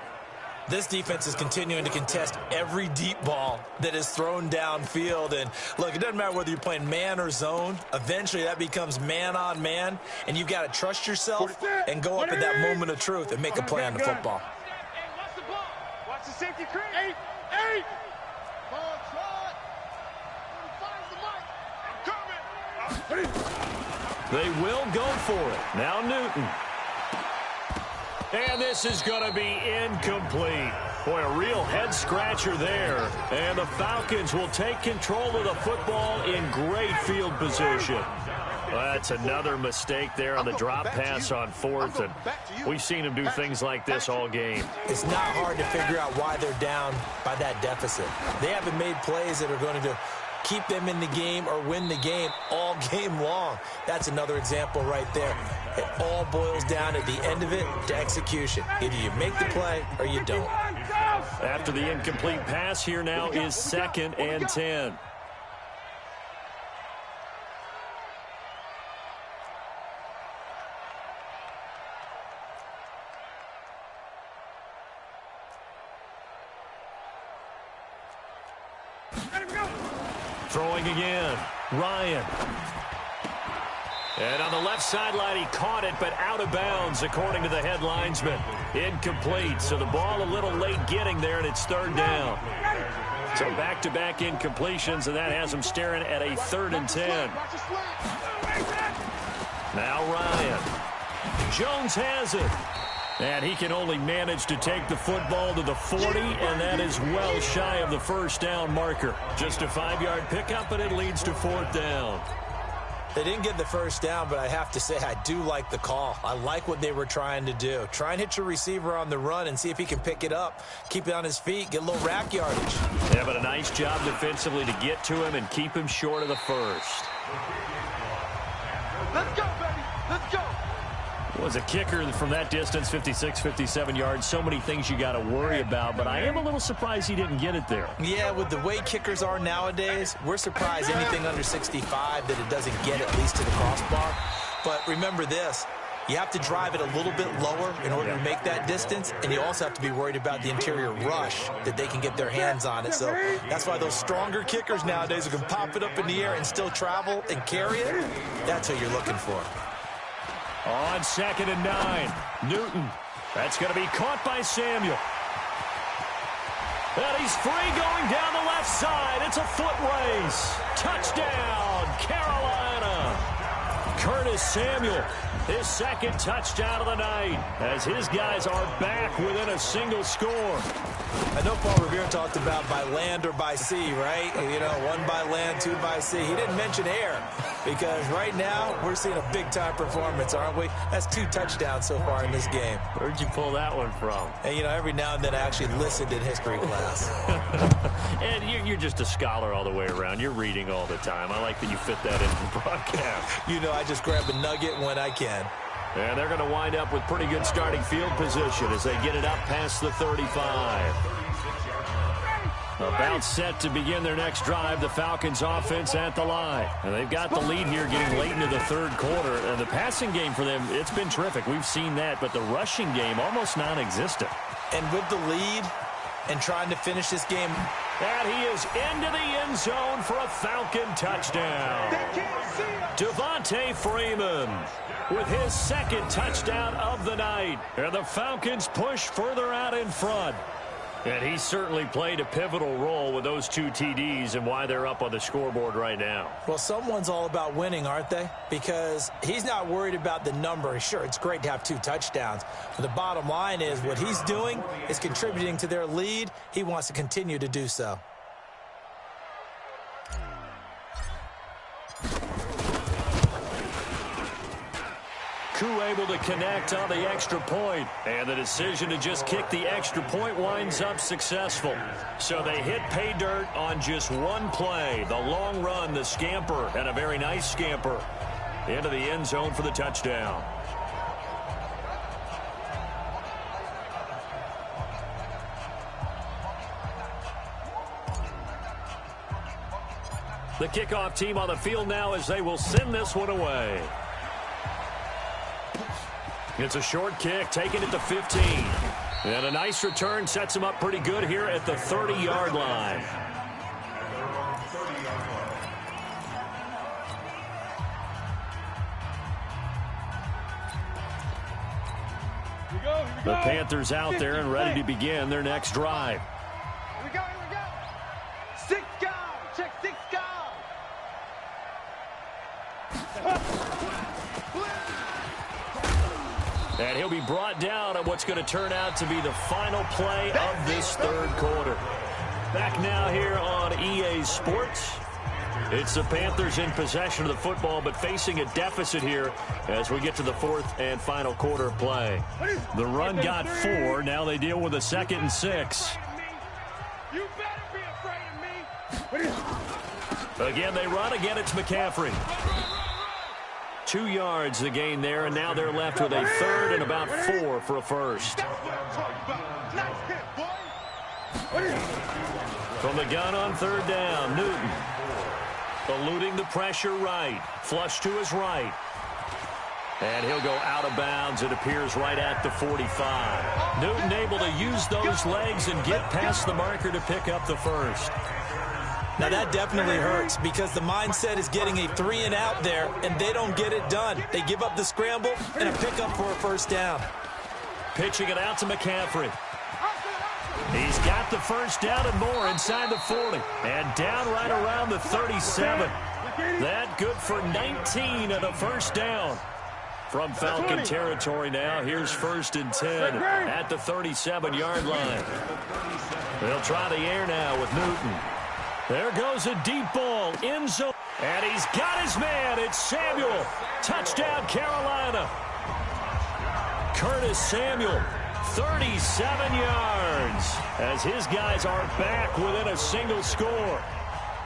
This defense is continuing to contest every deep ball that is thrown downfield. And, look, it doesn't matter whether you're playing man or zone. Eventually, that becomes man on man, and you've got to trust yourself and go up at that moment of truth and make a play on the football. Watch the ball. Watch the safety creep. 8. Ball trot. Finds the mic. I'm coming. They will go for it. Now Newton. And this is going to be incomplete. Boy, a real head-scratcher there. And the Falcons will take control of the football in great field position. Well, that's another mistake there on the drop pass on 4th. And we've seen them do things like this all game. It's not hard to figure out why they're down by that deficit. They haven't made plays that are going to keep them in the game or win the game all game long. That's another example right there. It all boils down at the end of it to execution. Either you make the play or you don't. After the incomplete pass, here now is 2nd and 10. Throwing again, Ryan. And on the left sideline, he caught it, but out of bounds, according to the head linesman. Incomplete, so the ball a little late getting there, and it's 3rd down. So back-to-back incompletions, and that has them staring at a 3rd and 10. Now Ryan. Jones has it. And he can only manage to take the football to the 40, and that is well shy of the 1st down marker. Just a 5-yard pickup, and it leads to 4th down. They didn't get the 1st down, but I have to say I do like the call. I like what they were trying to do. Try and hit your receiver on the run and see if he can pick it up, keep it on his feet, get a little rack yardage. Yeah, but a nice job defensively to get to him and keep him short of the 1st. Let's go, baby. Let's go. Was a kicker from that distance, 56, 57 yards. So many things you got to worry about, but I am a little surprised he didn't get it there. Yeah, with the way kickers are nowadays, we're surprised anything under 65 that it doesn't get at least to the crossbar. But remember this, you have to drive it a little bit lower in order to make that distance, and you also have to be worried about the interior rush that they can get their hands on it. So that's why those stronger kickers nowadays who can pop it up in the air and still travel and carry it, that's what you're looking for. On 2nd and 9, Newton. That's going to be caught by Samuel. And he's free going down the left side. It's a foot race. Touchdown, Carolina. Curtis Samuel, his 2nd touchdown of the night, as his guys are back within a single score. I know Paul Revere talked about by land or by sea, right? You know, 1 by land, 2 by sea. He didn't mention air because right now we're seeing a big-time performance, aren't we? That's 2 touchdowns so far in this game. Where'd you pull that one from? And, you know, every now and then I actually listened in history class. And you're just a scholar all the way around. You're reading all the time. I like that you fit that in the broadcast. You know, I just grab a nugget when I can. And they're going to wind up with pretty good starting field position as they get it up past the 35. About set to begin their next drive, the Falcons offense at the line. And they've got the lead here getting late into the 3rd quarter. And the passing game for them, it's been terrific. We've seen that, but the rushing game almost non-existent. And with the lead and trying to finish this game And he is into the end zone for a Falcon touchdown. Devontae Freeman with his second touchdown of the night. And the Falcons push further out in front. And he certainly played a pivotal role with those 2 TDs and why they're up on the scoreboard right now. Well, someone's all about winning, aren't they? Because he's not worried about the number. Sure, it's great to have 2 touchdowns. But the bottom line is what he's doing is contributing to their lead. He wants to continue to do so. Koo able to connect on the extra point, and the decision to just kick the extra point winds up successful. So they hit pay dirt on just one play. The long run, the scamper, and a very nice scamper into the end zone for the touchdown. The kickoff team on the field now as they will send this one away. It's a short kick, taking it to 15. And a nice return sets him up pretty good here at the 30-yard line. The Panthers out there and ready to begin their next drive. Here we go, here we go. 6 guard, check 6 guard. And he'll be brought down at what's going to turn out to be the final play of this third quarter. Back now here on EA Sports. It's the Panthers in possession of the football, but facing a deficit here as we get to the fourth and final quarter play. The run got 4. Now they deal with a 2nd and 6. You better be afraid of me. Again, they run. Again, it's McCaffrey. 2 yards the gain there, and now they're left with a 3rd and about 4 for a first. From the gun on 3rd down, Newton. Eluding the pressure right. Flush to his right. And he'll go out of bounds, it appears, right at the 45. Newton able to use those legs and get past the marker to pick up the first. Now, that definitely hurts because the mindset is getting a 3 and out there, and they don't get it done. They give up the scramble and a pickup for a first down. Pitching it out to McCaffrey. He's got the first down and more inside the 40. And down right around the 37. That good for 19 and a first down. From Falcon territory now, here's 1st and 10 at the 37-yard line. They'll try the air now with Newton. There goes a deep ball, end zone, and he's got his man. It's Samuel. Touchdown, Carolina. Curtis Samuel, 37 yards, as his guys are back within a single score.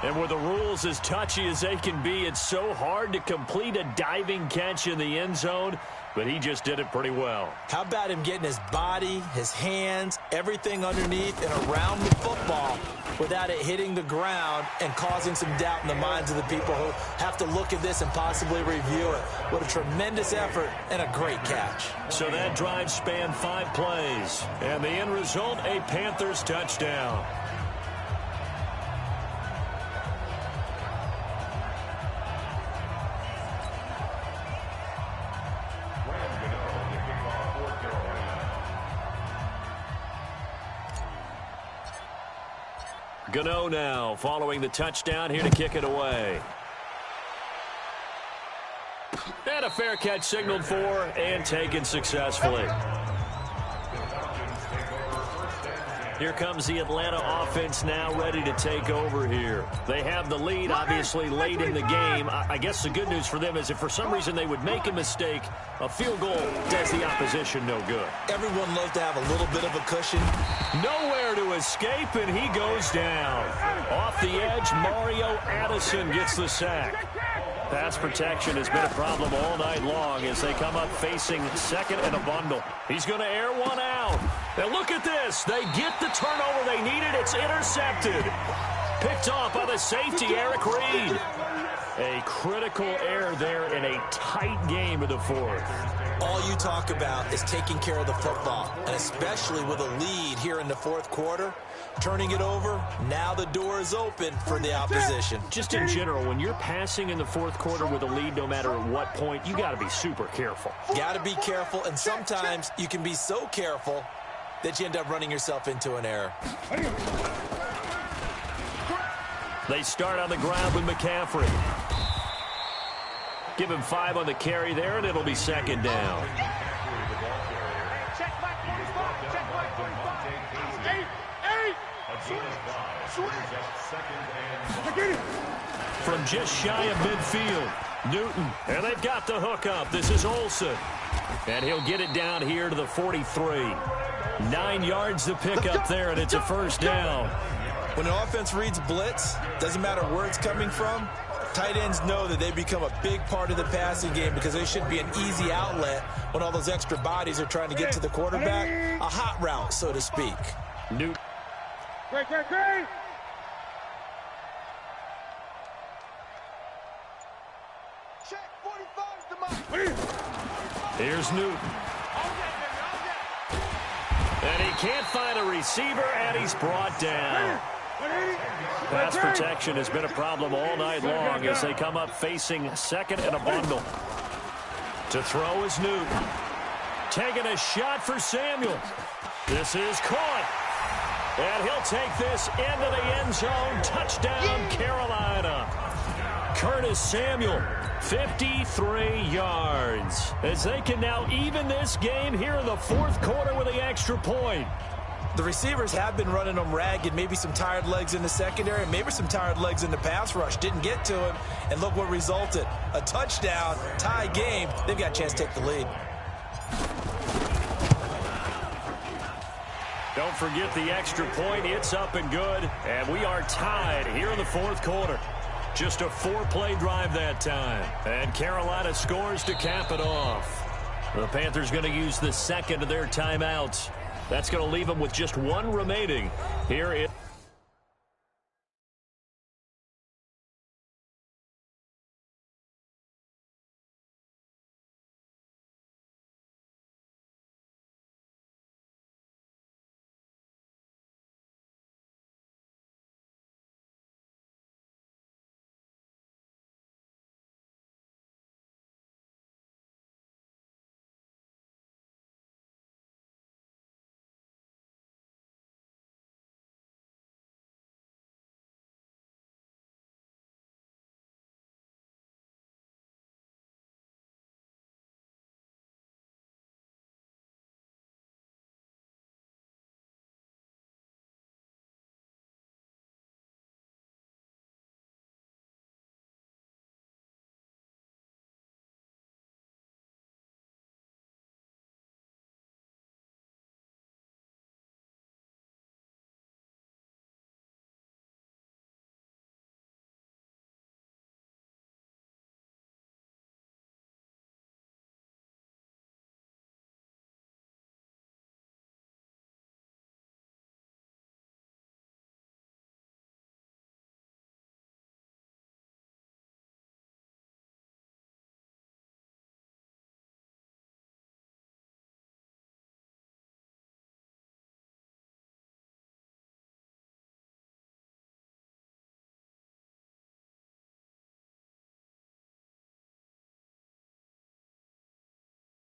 And with the rules as touchy as they can be, it's so hard to complete a diving catch in the end zone, but he just did it pretty well. How about him getting his body, his hands, everything underneath and around the football without it hitting the ground and causing some doubt in the minds of the people who have to look at this and possibly review it. What a tremendous effort and a great catch. So that drive spanned 5 plays, and the end result, a Panthers touchdown. Gano now following the touchdown here to kick it away. And a fair catch signaled for and taken successfully. Here comes the Atlanta offense now ready to take over here. They have the lead, obviously, late in the game. I guess the good news for them is if for some reason they would make a mistake, a field goal does the opposition no good. Everyone loves to have a little bit of a cushion. Nowhere to escape, and he goes down. Off the edge, Mario Addison gets the sack. Pass protection has been a problem all night long as they come up facing 2nd and a bundle. He's going to air one out. And look at this. They get the turnover they needed. It's intercepted. Picked off by the safety, Eric Reed. A critical error there in a tight game of the fourth. All you talk about is taking care of the football, and especially with a lead here in the fourth quarter. Turning it over, now the door is open for the opposition. Just in general, when you're passing in the fourth quarter with a lead, no matter at what point, you got to be super careful. Got to be careful, and sometimes you can be so careful that you end up running yourself into an error. They start on the ground with McCaffrey. Give him 5 on the carry there, and it'll be second down. Check back 45. Check back 45. 8. From just shy of midfield, Newton. And they've got the hookup. This is Olsen. And he'll get it down here to the 43. 9 yards to pick up there, and it's a first down. When an offense reads blitz, doesn't matter where it's coming from, tight ends know that they become a big part of the passing game because they should be an easy outlet when all those extra bodies are trying to get to the quarterback. A hot route, so to speak. Newton. Great. Check 45 to Here's Newton. And he can't find a receiver, and he's brought down. Pass protection has been a problem all night long as they come up facing second and a bundle. To throw is Newton. Taking a shot for Samuel. This is caught. And he'll take this into the end zone. Touchdown, Carolina. Curtis Samuel, 53 yards. As they can now even this game here in the fourth quarter with the extra point. The receivers have been running them ragged. Maybe some tired legs in the secondary, maybe some tired legs in the pass rush. Didn't get to him, and look what resulted. A touchdown, tie game. They've got a chance to take the lead. Don't forget the extra point. It's up and good, and we are tied here in the fourth quarter. Just a 4-play drive that time, and Carolina scores to cap it off. The Panthers going to use the second of their timeouts. That's going to leave them with just 1 remaining here in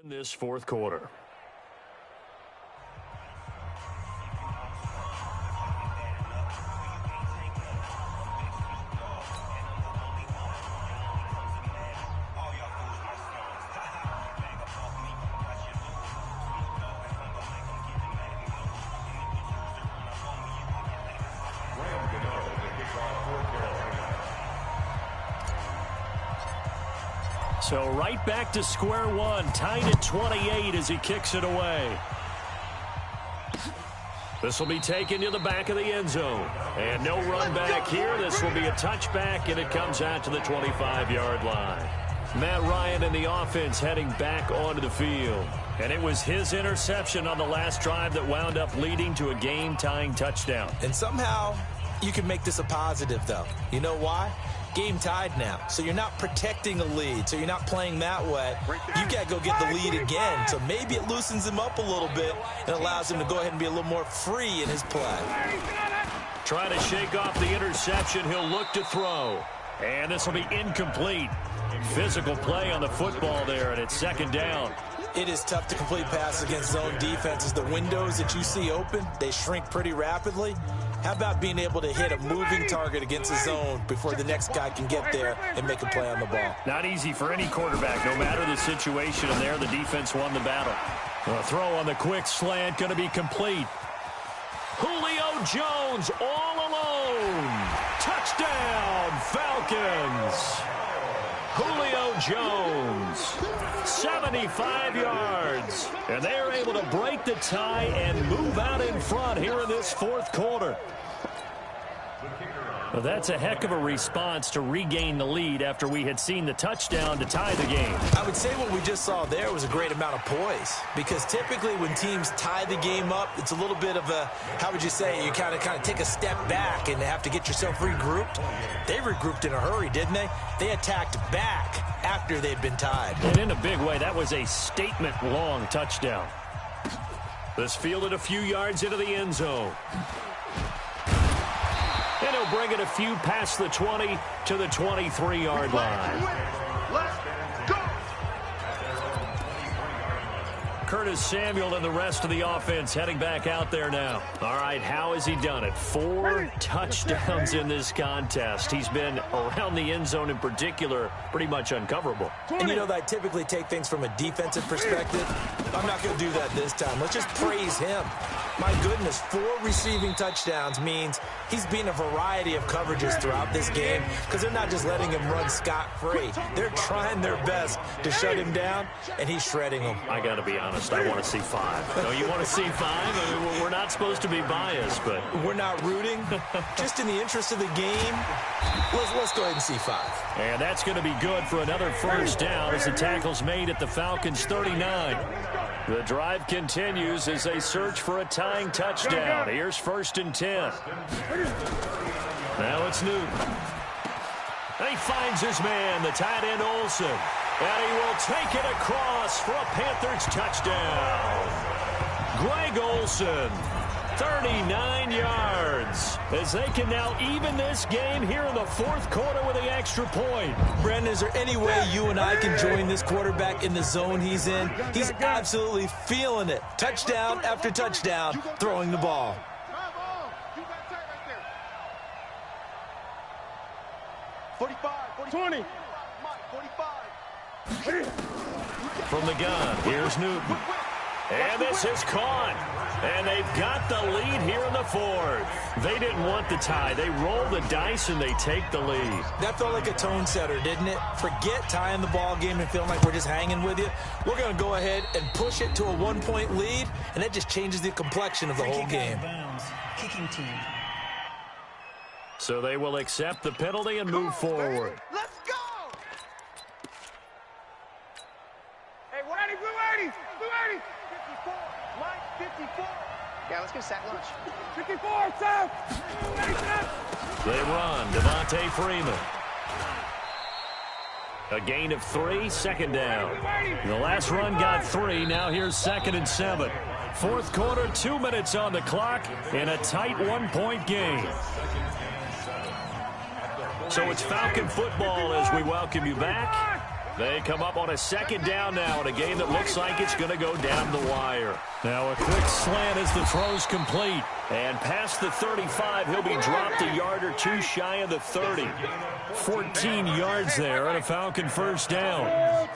this fourth quarter. So right back to square one, tied at 28 as he kicks it away. This will be taken to the back of the end zone. And no run back here. This will be a touchback, and it comes out to the 25-yard line. Matt Ryan and the offense heading back onto the field. And it was his interception on the last drive that wound up leading to a game-tying touchdown. And somehow you can make this a positive, though. You know why? game tied now. So you're not protecting a lead. So you're not playing that way. You got to go get the lead again. So maybe it loosens him up a little bit and allows him to go ahead and be a little more free in his play. Trying to shake off the interception. He'll look to throw. And this will be incomplete. Physical play on the football there, and it's second down. It is tough to complete passes against zone defenses. The windows that you see open, they shrink pretty rapidly. How about being able to hit a moving target against a zone before the next guy can get there and make a play on the ball? Not easy for any quarterback, no matter the situation. And there, the defense won the battle. A throw on the quick slant, going to be complete. Julio Jones all alone. Touchdown, Falcons. Julio Jones, 75 yards. And they're able to break the tie and move out in front here in this fourth quarter. Well, that's a heck of a response to regain the lead after we had seen the touchdown to tie the game. I would say what we just saw there was a great amount of poise, because typically when teams tie the game up, it's a little bit of a, how would you say, you kind of take a step back and have to get yourself regrouped. They regrouped in a hurry, didn't they? They attacked back after they'd been tied. And in a big way, that was a statement-long touchdown. This fielded a few yards into the end zone. And he'll bring it a few past the 20 to the 23-yard line. Let's go. Curtis Samuel and the rest of the offense heading back out there now. All right, how has he done it? 4 touchdowns in this contest. He's been around the end zone in particular, pretty much uncoverable. And you know that I typically take things from a defensive perspective. I'm not going to do that this time. Let's just praise him. My goodness, 4 receiving touchdowns means he's been a variety of coverages throughout this game, because they're not just letting him run scot-free. They're trying their best to shut him down, and he's shredding them. I got to be honest, I want to see 5. No, you want to see 5? I mean, we're not supposed to be biased, but... We're not rooting. Just in the interest of the game, let's go ahead and see 5. And that's going to be good for another first down as the tackle's made at the Falcons' 39. The drive continues as they search for a tying touchdown. Here's 1st and 10. Now it's Newton. He finds his man, the tight end Olsen. And he will take it across for a Panthers touchdown. Greg Olsen, 39 yards, as they can now even this game here in the fourth quarter with the extra point. Brandon, is there any way you and I can join this quarterback in the zone he's in? He's absolutely feeling it. Touchdown after touchdown, throwing the ball. 20. From the gun, here's Newton. And this is caught. And they've got the lead here in the fourth. They didn't want the tie. They roll the dice and they take the lead. That felt like a tone setter, didn't it? Forget tying the ball game and feeling like we're just hanging with you. We're going to go ahead and push it to a 1-point lead, and that just changes the complexion of the whole game. Kicking team. So they will accept the penalty and move forward. Let's go. Hey, we're ready, blue 80s. Blue 80s. 54. Mike, 54. Yeah, let's get sack lunch. 54, South. They run. Devontae Freeman. A gain of 3, second down. The last run got 3. Now here's 2nd and 7. Fourth quarter, 2 minutes on the clock in a tight 1-point game. So it's Falcon football as we welcome you back. They come up on a second down now in a game that looks like it's going to go down the wire. Now a quick slant as the throw's complete. And past the 35, he'll be dropped a yard or 2 shy of the 30. 14 yards there on a Falcon first down.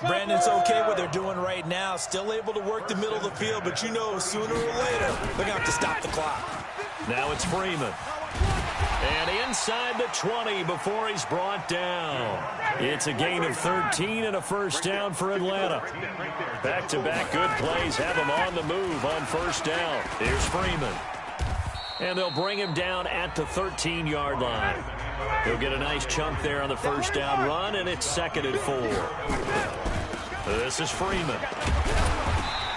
Brandon, it's okay what they're doing right now. Still able to work the middle of the field, but you know sooner or later they're going to have to stop the clock. Now it's Freeman. And inside the 20 before he's brought down. It's a gain of 13 and a first down for Atlanta. Back-to-back good plays have him on the move on first down. Here's Freeman. And they'll bring him down at the 13-yard line. He'll get a nice chunk there on the first down run, and it's 2nd and 4. This is Freeman.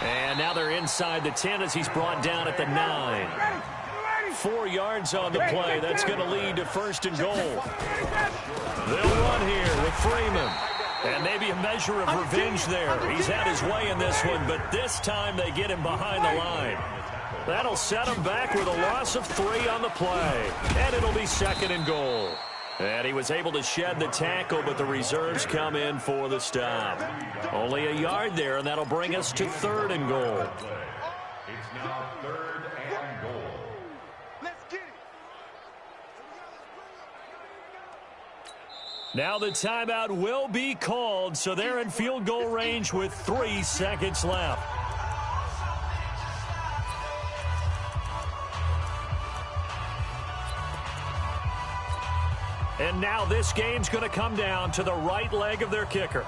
And now they're inside the 10 as he's brought down at the 9. 4 yards on the play. That's going to lead to 1st and goal. They'll run here with Freeman. And maybe a measure of revenge there. He's had his way in this one, but this time they get him behind the line. That'll set him back with a loss of 3 on the play. And it'll be 2nd and goal. And he was able to shed the tackle, but the reserves come in for the stop. Only a yard there, and that'll bring us to 3rd and goal. It's now 3rd and goal. Let's get it. Now the timeout will be called, so they're in field goal range with 3 seconds left. And now this game's going to come down to the right leg of their kicker.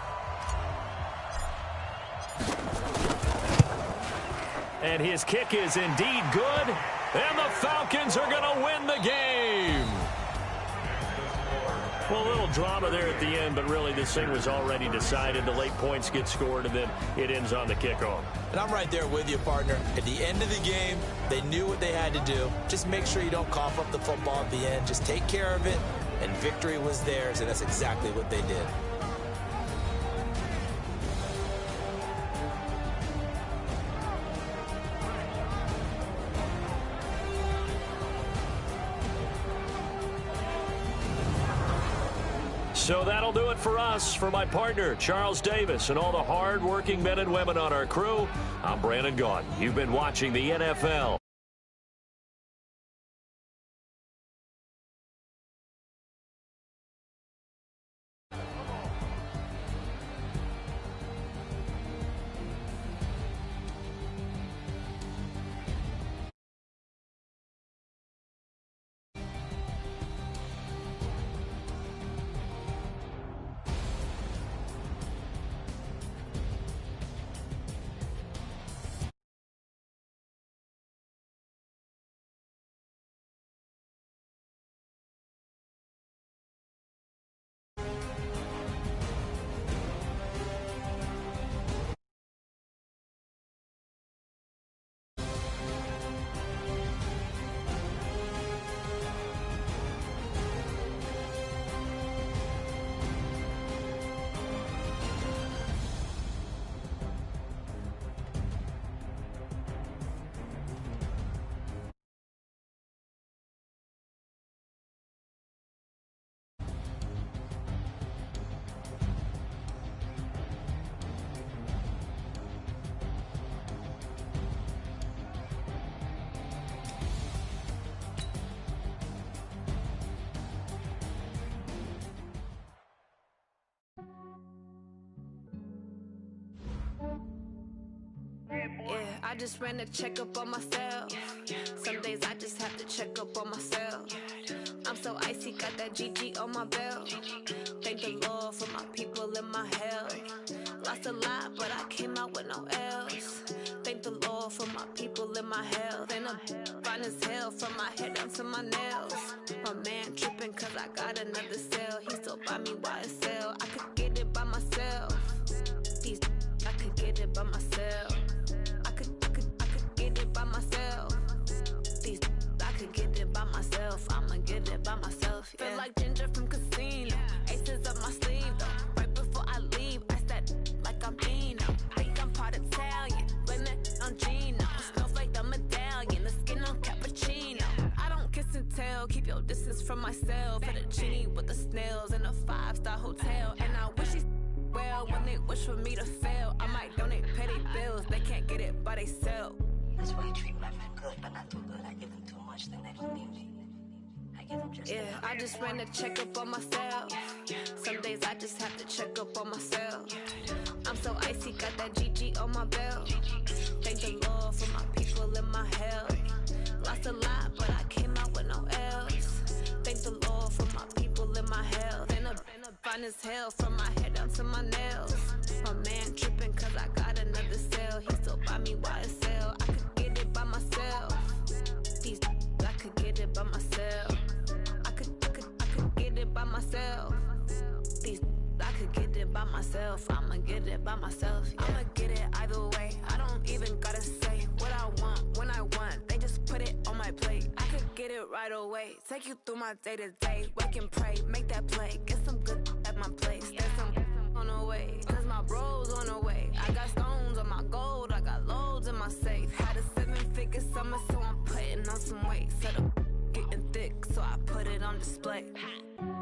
And his kick is indeed good. And the Falcons are going to win the game. Well, a little drama there at the end, but really this thing was already decided. The late points get scored, and then it ends on the kickoff. And I'm right there with you, partner. At the end of the game, they knew what they had to do. Just make sure you don't cough up the football at the end. Just take care of it, and victory was theirs, and that's exactly what they did. So that'll do it for us. For my partner, Charles Davis, and all the hard-working men and women on our crew, I'm Brandon Gaudin. You've been watching the NFL. Yeah, I just ran a checkup on myself. Some days I just have to check up on myself. I'm so icy, got that GG on my belt. Thank the Lord for my people and my health. Lost a lot, but I came out with no L's. Thank the Lord for my people and my health. And I'm fine as hell from my head down to my nails. My man tripping cause I got another cell. He still buy me YSL. I could get it by myself. I could get it by myself. I could get it by myself. I could get it by myself. I'ma get it by myself. Yeah. Feel like Ginger from Casino. Aces up my sleeve though. Right before I leave, I said like I'm Dino. Think I'm part Italian. Blame it on Gino. Smells like the medallion. The skin on cappuccino. I don't kiss and tell. Keep your distance from myself. At a genie with the snails in a 5-star hotel. And I wish he's well when they wish for me to fail. I might donate petty bills. They can't get it by themselves. That's why you treat my friend good, but not too good. I give them too much, then they don't need me. I give them just yeah, I just ran a checkup on myself. Some days I just have to check up on myself. I'm so icy, got that GG on my belt. Thank the Lord for my people and my health. Lost a lot, but I came out with no L's. Thank the Lord for my people and my health. And I'm fine as hell from my head down to my nails. My man tripping cause I got another cell. He still buy me YSL. I could get it by myself. I could get it by myself. I could get it by myself. I could get it by myself. myself. I'ma get it by myself. Yeah. I'ma get it either way. I don't even gotta say what I want when I want. They just put it on my plate. I could get it right away. Take you through my day to day. Wake and pray, make that play. Get some good at my place. There's some on the way, cause my bros on the way. I got stones on my gold. I got loads in my safe. Had a 7-figure summer, so I'm putting on some weight. Set up getting thick, so I put it on display.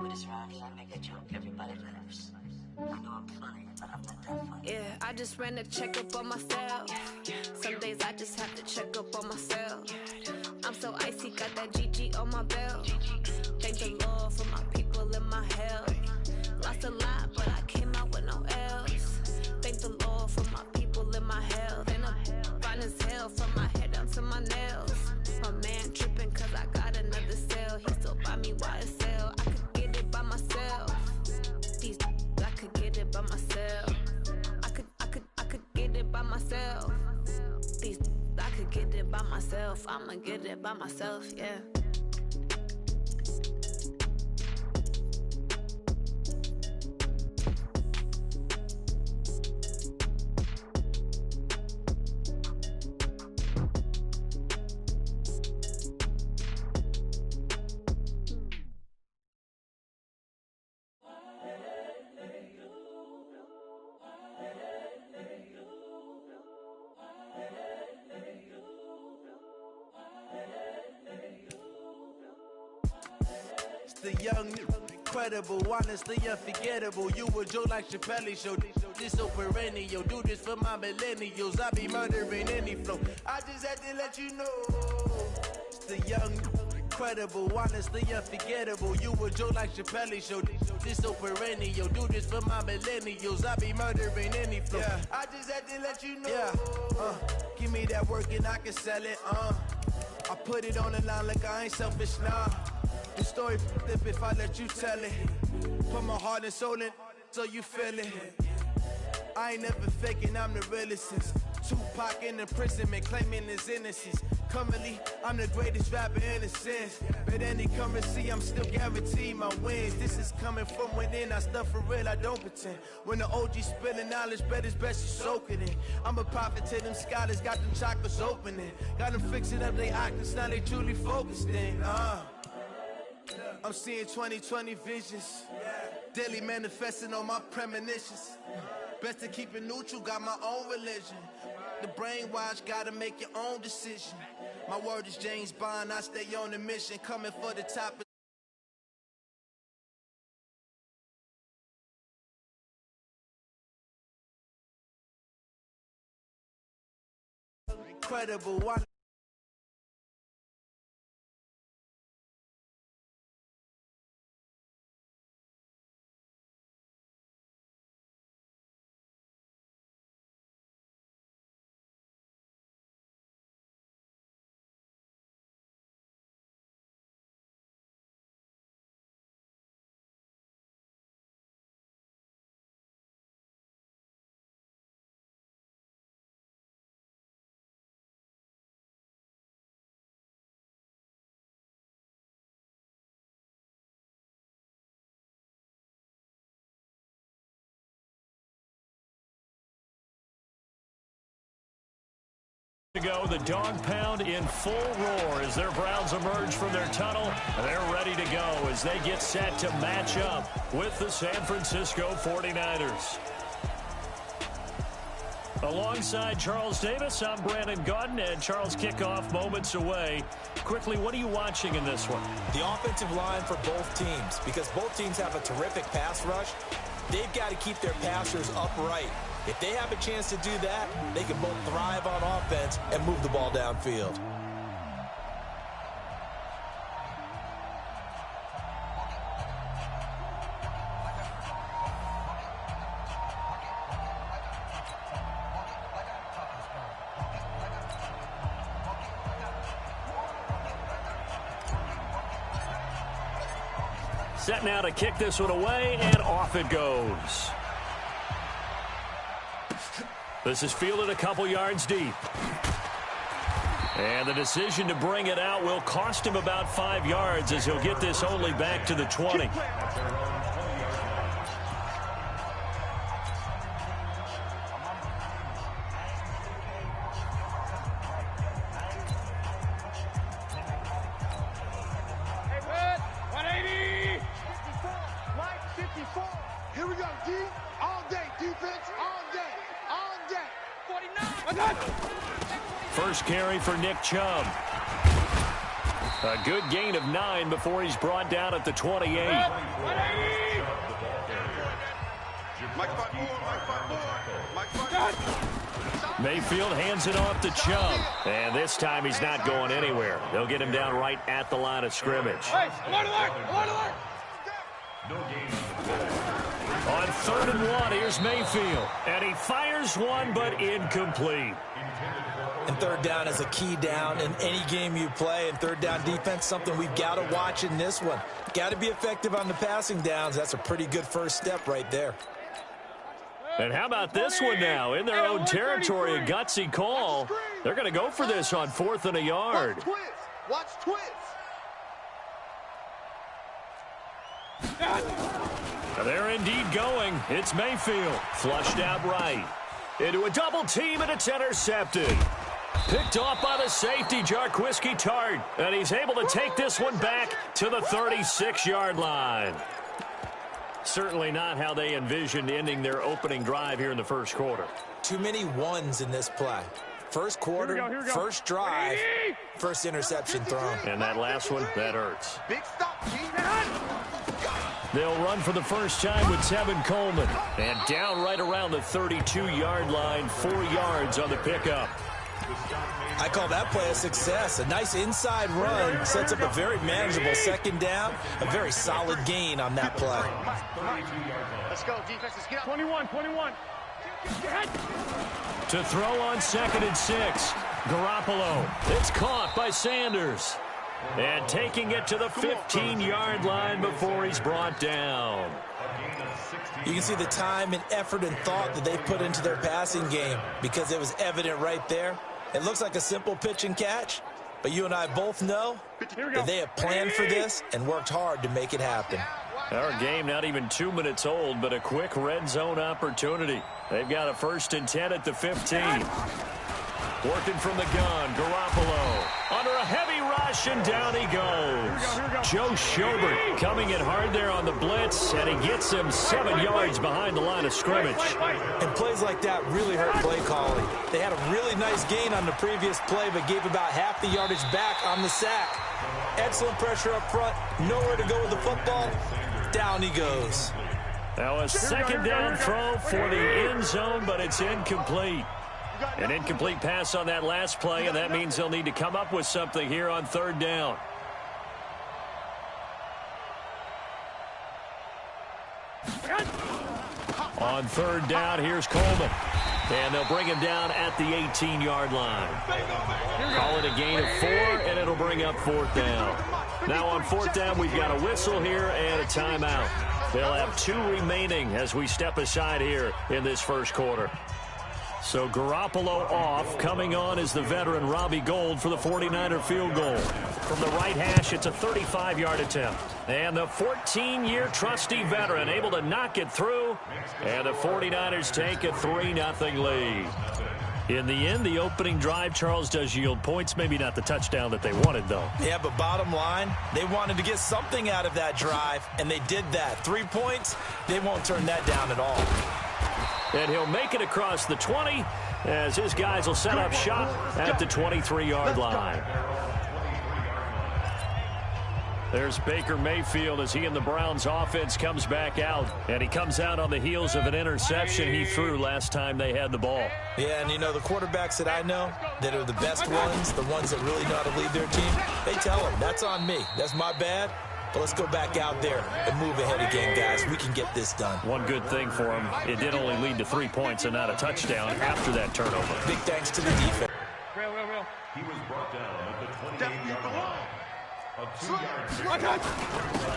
With this rhyme, I make a joke, everybody laughs. I know I'm funny, but I'm not that funny. Yeah, I just ran a checkup on myself. Some days I just have to check up on myself. I'm so icy, got that GG on my belt. Thank the Lord for my people in my health. Lost a lot, but I came out with no else. Thank the Lord for my people in my health. And I'm fine as hell from my head down to my nails. My man tripping cause I got another sale. He still buy me YSL. I could get it by myself. These I could get it by myself. I could get it by myself. These I could get it by myself. I'ma get it by myself, yeah. The young, incredible, honestly unforgettable. You a Joe like Chappelle show. This so perennial. Do this for my millennials. I be murdering any flow. I just had to let you know. It's the young, incredible, honestly unforgettable. You a Joe like Chappelle show. This so perennial. Do this for my millennials. I be murdering any flow. Yeah. I just had to let you know. Yeah. Give me that work and I can sell it. I put it on the line like I ain't selfish, nah. The story flip if I let you tell it. Put my heart and soul in so you feel it. I ain't never faking, I'm the realest since Tupac in imprisonment, claiming his innocence. Currently, I'm the greatest rapper in a sense. But any currency, I'm still guaranteed my wins. This is coming from within, I stuff for real, I don't pretend. When the OG spilling knowledge, bet it's best you soak it in. I'm a prophet to them scholars, got them chakras opening. Got them fixing up they octaves, now they truly focused in. I'm seeing 2020 visions. Daily manifesting on my premonitions. Best to keep it neutral, got my own religion. The brainwash, gotta make your own decision. My word is James Bond, I stay on the mission. Coming for the top. Incredible. To go, the dog pound in full roar as their Browns emerge from their tunnel. They're ready to go as they get set to match up with the San Francisco 49ers. Alongside Charles Davis, I'm Brandon Gaudin, and Charles, kickoff moments away. Quickly, what are you watching in this one? The offensive line for both teams, because both teams have a terrific pass rush. They've got to keep their passers upright. If they have a chance to do that, they can both thrive on offense and move the ball downfield. Set now to kick this one away, and off it goes. This is fielded a couple yards deep. And the decision to bring it out will cost him about 5 yards as he'll get this only back to the 20. First carry for Nick Chubb. A good gain of 9 before he's brought down at the 28. Mayfield hands it off to Chubb. And this time he's not going anywhere. They'll get him down right at the line of scrimmage. On 3rd and 1, here's Mayfield. And he fires one, but incomplete. And 3rd down is a key down in any game you play. And 3rd down defense, something we've got to watch in this one. Got to be effective on the passing downs. That's a pretty good first step right there. And how about this one now? In their own territory, a gutsy call. They're going to go for this on 4th and a yard. Watch twist. They're indeed going. It's Mayfield. Flushed out right. Into a double team, and it's intercepted. Picked off by the safety, Jarquiski Tart. And he's able to take this one back to the 36-yard line. Certainly not how they envisioned ending their opening drive here in the first quarter. Too many ones in this play. First quarter, Here we go. first drive, first interception thrown. And that last one, that hurts. Big stop, They'll run for the first time with Tevin Coleman. And down right around the 32-yard line, 4 yards on the pickup. I call that play a success. A nice inside run sets up a very manageable 2nd down. A very solid gain on that play. Let's go, defense. Let's get up. 21. To throw on 2nd and 6. Garoppolo. It's caught by Sanders. And taking it to the 15-yard line before he's brought down. You can see the time and effort and thought that they put into their passing game because it was evident right there. It looks like a simple pitch and catch, but you and I both know that they have planned for this and worked hard to make it happen. Our game not even 2 minutes old, but a quick red zone opportunity. They've got a 1st and 10 at the 15. Working from the gun, Garoppolo. Under a heavy rush, and down he goes. Joe Schobert coming in hard there on the blitz, and he gets him 7 yards behind the line of scrimmage. And plays like that really hurt play calling. They had a really nice gain on the previous play, but gave about half the yardage back on the sack. Excellent pressure up front, nowhere to go with the football. Down he goes. Now a 2nd down throw for the end zone, but it's incomplete. An incomplete pass on that last play, and that means they'll need to come up with something here on 3rd down. On 3rd down, here's Coleman. And they'll bring him down at the 18-yard line. Call it a gain of 4, and it'll bring up 4th down. Now on 4th down, we've got a whistle here and a timeout. They'll have 2 remaining as we step aside here in this first quarter. So Garoppolo off. Coming on is the veteran Robbie Gould for the 49er field goal. From the right hash, it's a 35-yard attempt. And the 14-year trusty veteran able to knock it through. And the 49ers take a 3-0 lead. In the end, the opening drive, Charles, does yield points. Maybe not the touchdown that they wanted, though. Yeah, but bottom line, they wanted to get something out of that drive, and they did that. 3 points, they won't turn that down at all. And he'll make it across the 20 as his guys will set up shop at the 23-yard line. There's Baker Mayfield as he and the Browns offense comes back out. And he comes out on the heels of an interception he threw last time they had the ball. Yeah, and you know, the quarterbacks that I know that are the best ones, the ones that really know how to lead their team, they tell them, that's on me. That's my bad. But let's go back out there and move ahead again, guys. We can get this done. One good thing for him, it did only lead to 3 points and not a touchdown after that turnover. Big thanks to the defense. He was brought down at the 28-yard line. A 2-yard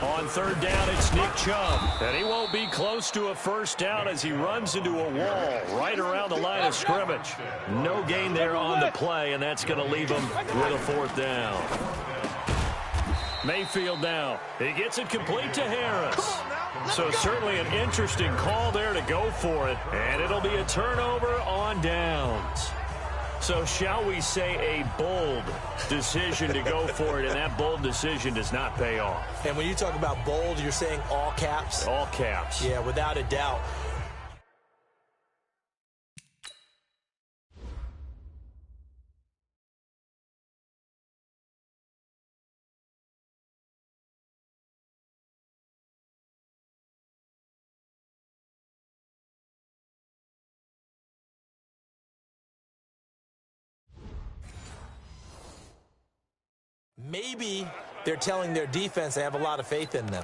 On 3rd down, it's Nick Chubb. And he won't be close to a first down as he runs into a wall right around the line of scrimmage. No gain there on the play, and that's going to leave him with a 4th down. Mayfield now. He gets it complete to Harris. So certainly an interesting call there to go for it. And it'll be a turnover on downs. So shall we say a bold decision to go for it, and that bold decision does not pay off. And when you talk about bold, you're saying all caps? All caps. Yeah, without a doubt. maybe they're telling their defense they have a lot of faith in them.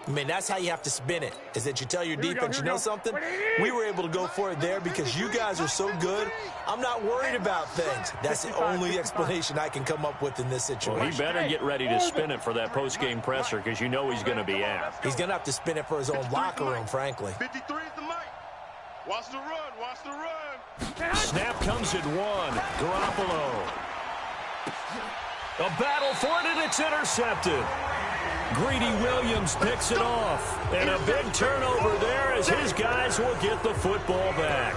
I mean, that's how you have to spin it, is that you tell your defense, you know something? We were able to go for it there because you guys are so good. I'm not worried about things. That's the only explanation I can come up with in this situation. Well, he better get ready to spin it for that post-game presser because you know he's going to be asked. He's going to have to spin it for his own locker room, frankly. 53 is the mic. Watch the run. Watch the run. Snap comes at 1. Garoppolo. A battle for it, and it's intercepted. Greedy Williams picks it off. And a big turnover there as his guys will get the football back.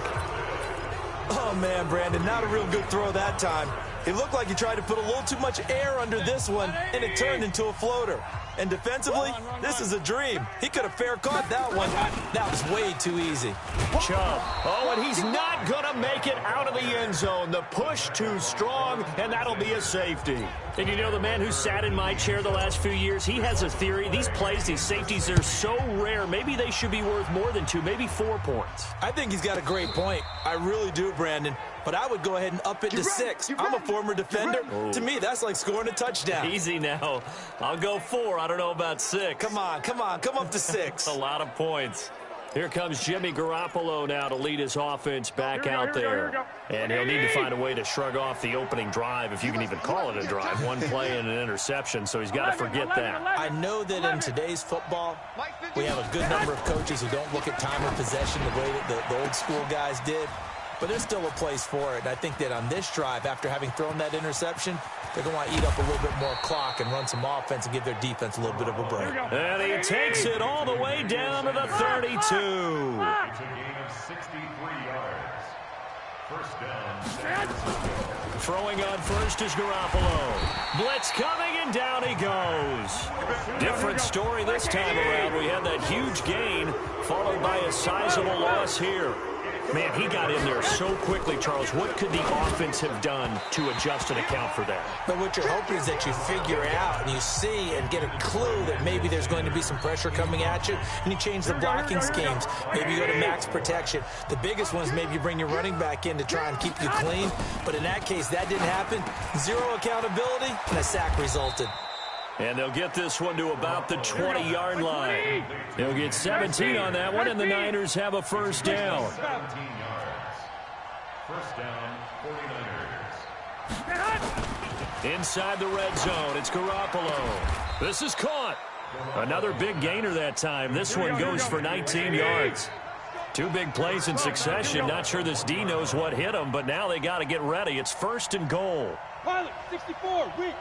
Oh, man, Brandon, not a real good throw that time. It looked like he tried to put a little too much air under this one, and it turned into a floater. And defensively, this is a dream. He could have fair caught that one. That was way too easy. Chubb. Oh, and he's not going to make it out of the end zone. The push too strong, and that'll be a safety. And you know, the man who sat in my chair the last few years, he has a theory. These plays, these safeties, they're so rare. Maybe they should be worth more than 2, maybe 4 points. I think he's got a great point. I really do, Brandon. But I would go ahead and up it to 6. I'm a former defender. To me, that's like scoring a touchdown. Easy now. I'll go 4. I don't know about 6. Come on. Come up to 6. A lot of points. Here comes Jimmy Garoppolo now to lead his offense back out there. And he'll need to find a way to shrug off the opening drive, if you can even call it a drive. 1 play and an interception, so he's got to forget that. I know that in today's football, we have a good number of coaches who don't look at time of possession the way that the old school guys did. But there's still a place for it. And I think that on this drive, after having thrown that interception, they're going to want to eat up a little bit more clock and run some offense and give their defense a little bit of a break. And he takes it all the way down to the 32. It's a gain of 63 yards. First down. Throwing on first is Garoppolo. Blitz coming, and down he goes. Different story this time around. We had that huge gain, followed by a sizable loss here. Man, he got in there so quickly, Charles. What could the offense have done to adjust and account for that? But what you're hoping is that you figure out and you see and get a clue that maybe there's going to be some pressure coming at you, and you change the blocking schemes. Maybe you go to max protection. The biggest one is maybe you bring your running back in to try and keep you clean. But in that case, that didn't happen. 0 accountability, and a sack resulted. And they'll get this one to about the 20-yard line. They'll get 17 on that one, and the Niners have a first down. 17 yards. First down, 49ers. Inside the red zone, it's Garoppolo. This is caught. Another big gainer that time. This one goes for 19 yards. 2 big plays in succession. Not sure this D knows what hit him, but now they got to get ready. It's 1st and goal. Pilot, 64, weak.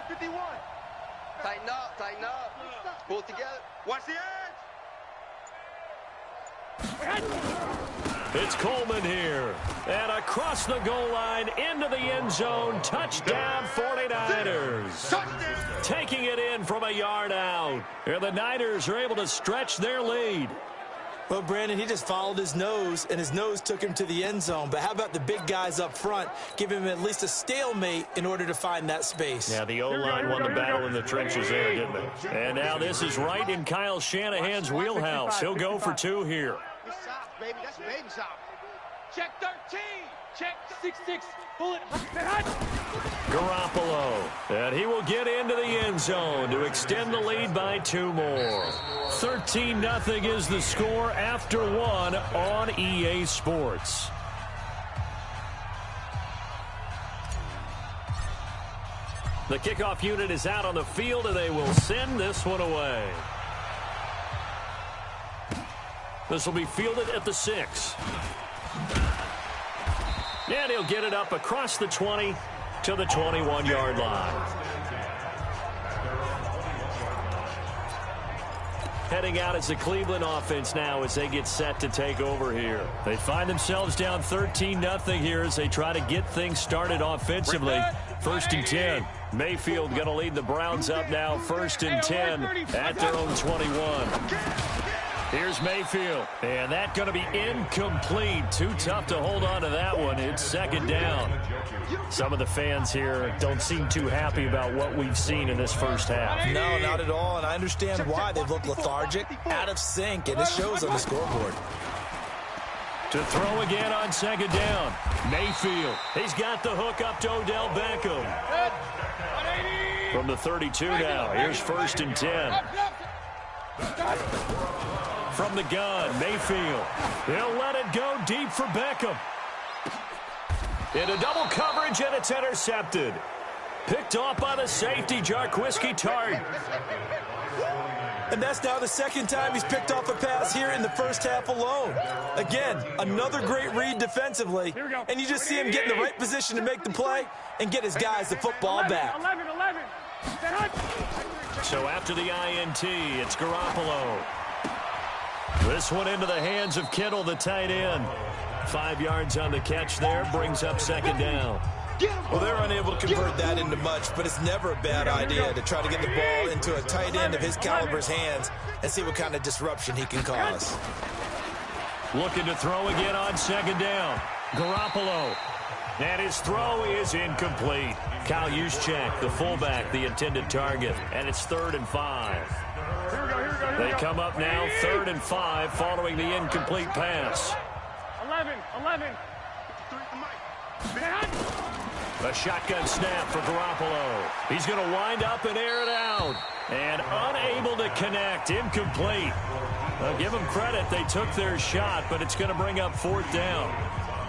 51. Tighten up. Pull it together. Watch the edge. It's Coleman here. And across the goal line, into the end zone. Touchdown, 49ers. Touchdown. Taking it in from a yard out. And the Niners are able to stretch their lead. Well, Brandon, he just followed his nose, and his nose took him to the end zone. But how about the big guys up front? Give him at least a stalemate in order to find that space. Yeah, the O-line won the battle in the trenches there, didn't they? And now this is right in Kyle Shanahan's wheelhouse. He'll go for 2 here. Baby, that's baby shop. Check 13. Check 6-6. Pull it. Garoppolo. And he will get into the end zone to extend the lead by 2 more. 13-0 is the score after 1 on EA Sports. The kickoff unit is out on the field, and they will send this one away. This will be fielded at the 6. And he'll get it up across the 20 to the 21-yard line. Heading out as the Cleveland offense now as they get set to take over here. They find themselves down 13-0 here as they try to get things started offensively. 1st and 10. Mayfield going to lead the Browns up now. 1st and 10 at their own 21. Here's Mayfield, and that's going to be incomplete. Too tough to hold on to that one. It's 2nd down. Some of the fans here don't seem too happy about what we've seen in this first half. No, not at all, and I understand why. They've looked lethargic, out of sync, and it shows on the scoreboard. To throw again on second down. Mayfield. He's got the hook up to Odell Beckham. From the 32 now. Here's 1st and 10. From the gun, Mayfield. He'll let it go deep for Beckham. Into double coverage, and it's intercepted. Picked off by the safety, Jarquiski Tartt. And that's now the second time he's picked off a pass here in the first half alone. Again, another great read defensively. And you just see him get in the right position to make the play and get his guys the football back. 11. So after the INT, it's Garoppolo. This one into the hands of Kittle, the tight end. 5 yards on the catch there, brings up second down. Well, they're unable to convert that into much, but it's never a bad idea to try to get the ball into a tight end of his caliber's hands and see what kind of disruption he can cause. Looking to throw again on second down. Garoppolo. And his throw is incomplete. Kyle Juszczyk, the fullback, the intended target. And it's 3rd and 5. They come up now 3rd and 5 following the incomplete pass. 11. A shotgun snap for Garoppolo. He's going to wind up and air it out. And unable to connect. Incomplete. I'll give them credit. They took their shot, but it's going to bring up 4th down.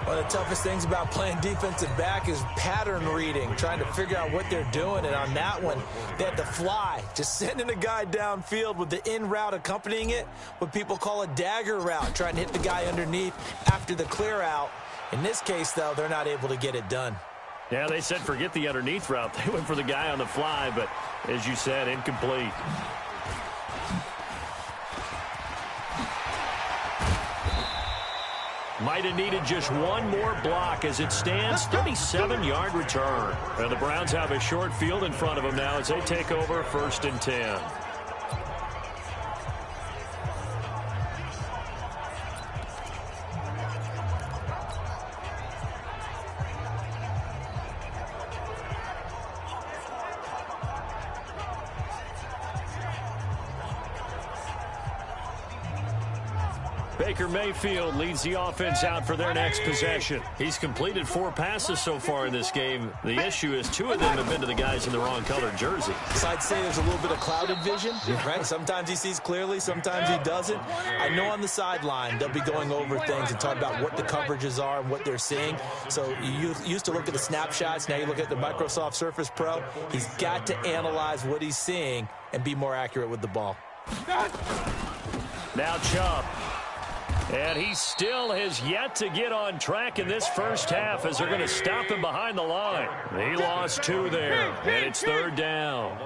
One of the toughest things about playing defensive back is pattern reading, trying to figure out what they're doing. And on that one, they had to fly, just sending a guy downfield with the in route accompanying it, what people call a dagger route, trying to hit the guy underneath after the clear out. In this case, though, they're not able to get it done. Yeah, they said forget the underneath route. They went for the guy on the fly, but as you said, incomplete. Might have needed just one more block as it stands. 37-yard return. And the Browns have a short field in front of them now as they take over 1st and 10. Baker Mayfield leads the offense out for their next possession. He's completed 4 passes so far in this game. The issue is 2 of them have been to the guys in the wrong colored jersey. So I'd say there's a little bit of clouded vision, right? Sometimes he sees clearly, sometimes he doesn't. I know on the sideline they'll be going over things and talking about what the coverages are and what they're seeing. So you used to look at the snapshots. Now you look at the Microsoft Surface Pro. He's got to analyze what he's seeing and be more accurate with the ball. Now Chubb. And he still has yet to get on track in this first half as they're going to stop him behind the line. He lost 2 there, and it's 3rd down.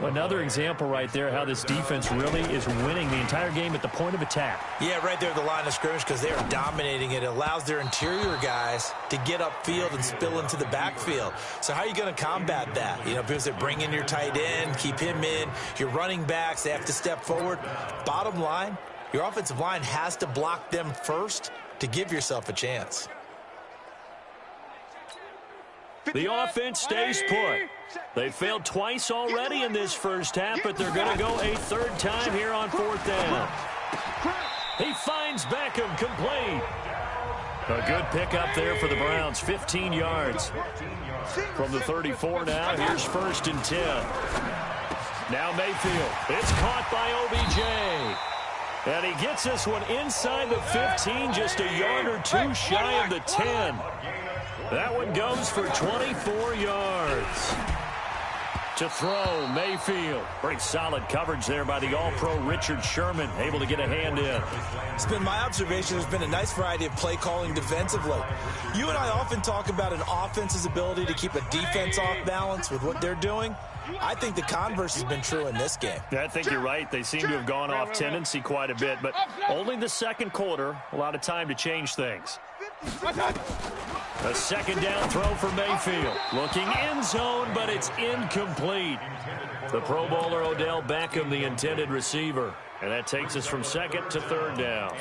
Another example right there how this defense really is winning the entire game at the point of attack. Yeah, right there at the line of scrimmage because they are dominating it. It allows their interior guys to get upfield and spill into the backfield. So how are you going to combat that? You know, because they bring in your tight end, keep him in. Your running backs, they have to step forward. Bottom line, your offensive line has to block them first to give yourself a chance. The offense stays put. They failed twice already in this first half, but they're going to go a 3rd time here on 4th down. He finds Beckham complete. A good pickup there for the Browns, 15 yards. From the 34 now, here's 1st and 10. Now Mayfield. It's caught by OBJ. And he gets this one inside the 15, just a yard or 2 shy of the 10. That one goes for 24 yards. To throw, Mayfield. Pretty solid coverage there by the all-pro Richard Sherman, able to get a hand in. It's been my observation there's been a nice variety of play calling defensively. You and I often talk about an offense's ability to keep a defense off balance with what they're doing. I think the converse has been true in this game. Yeah, I think you're right. They seem to have gone off tendency quite a bit, but only the second quarter, a lot of time to change things. A second down throw for Mayfield. Looking end zone, but it's incomplete. The Pro Bowler Odell Beckham, the intended receiver. And that takes us from 2nd to 3rd down.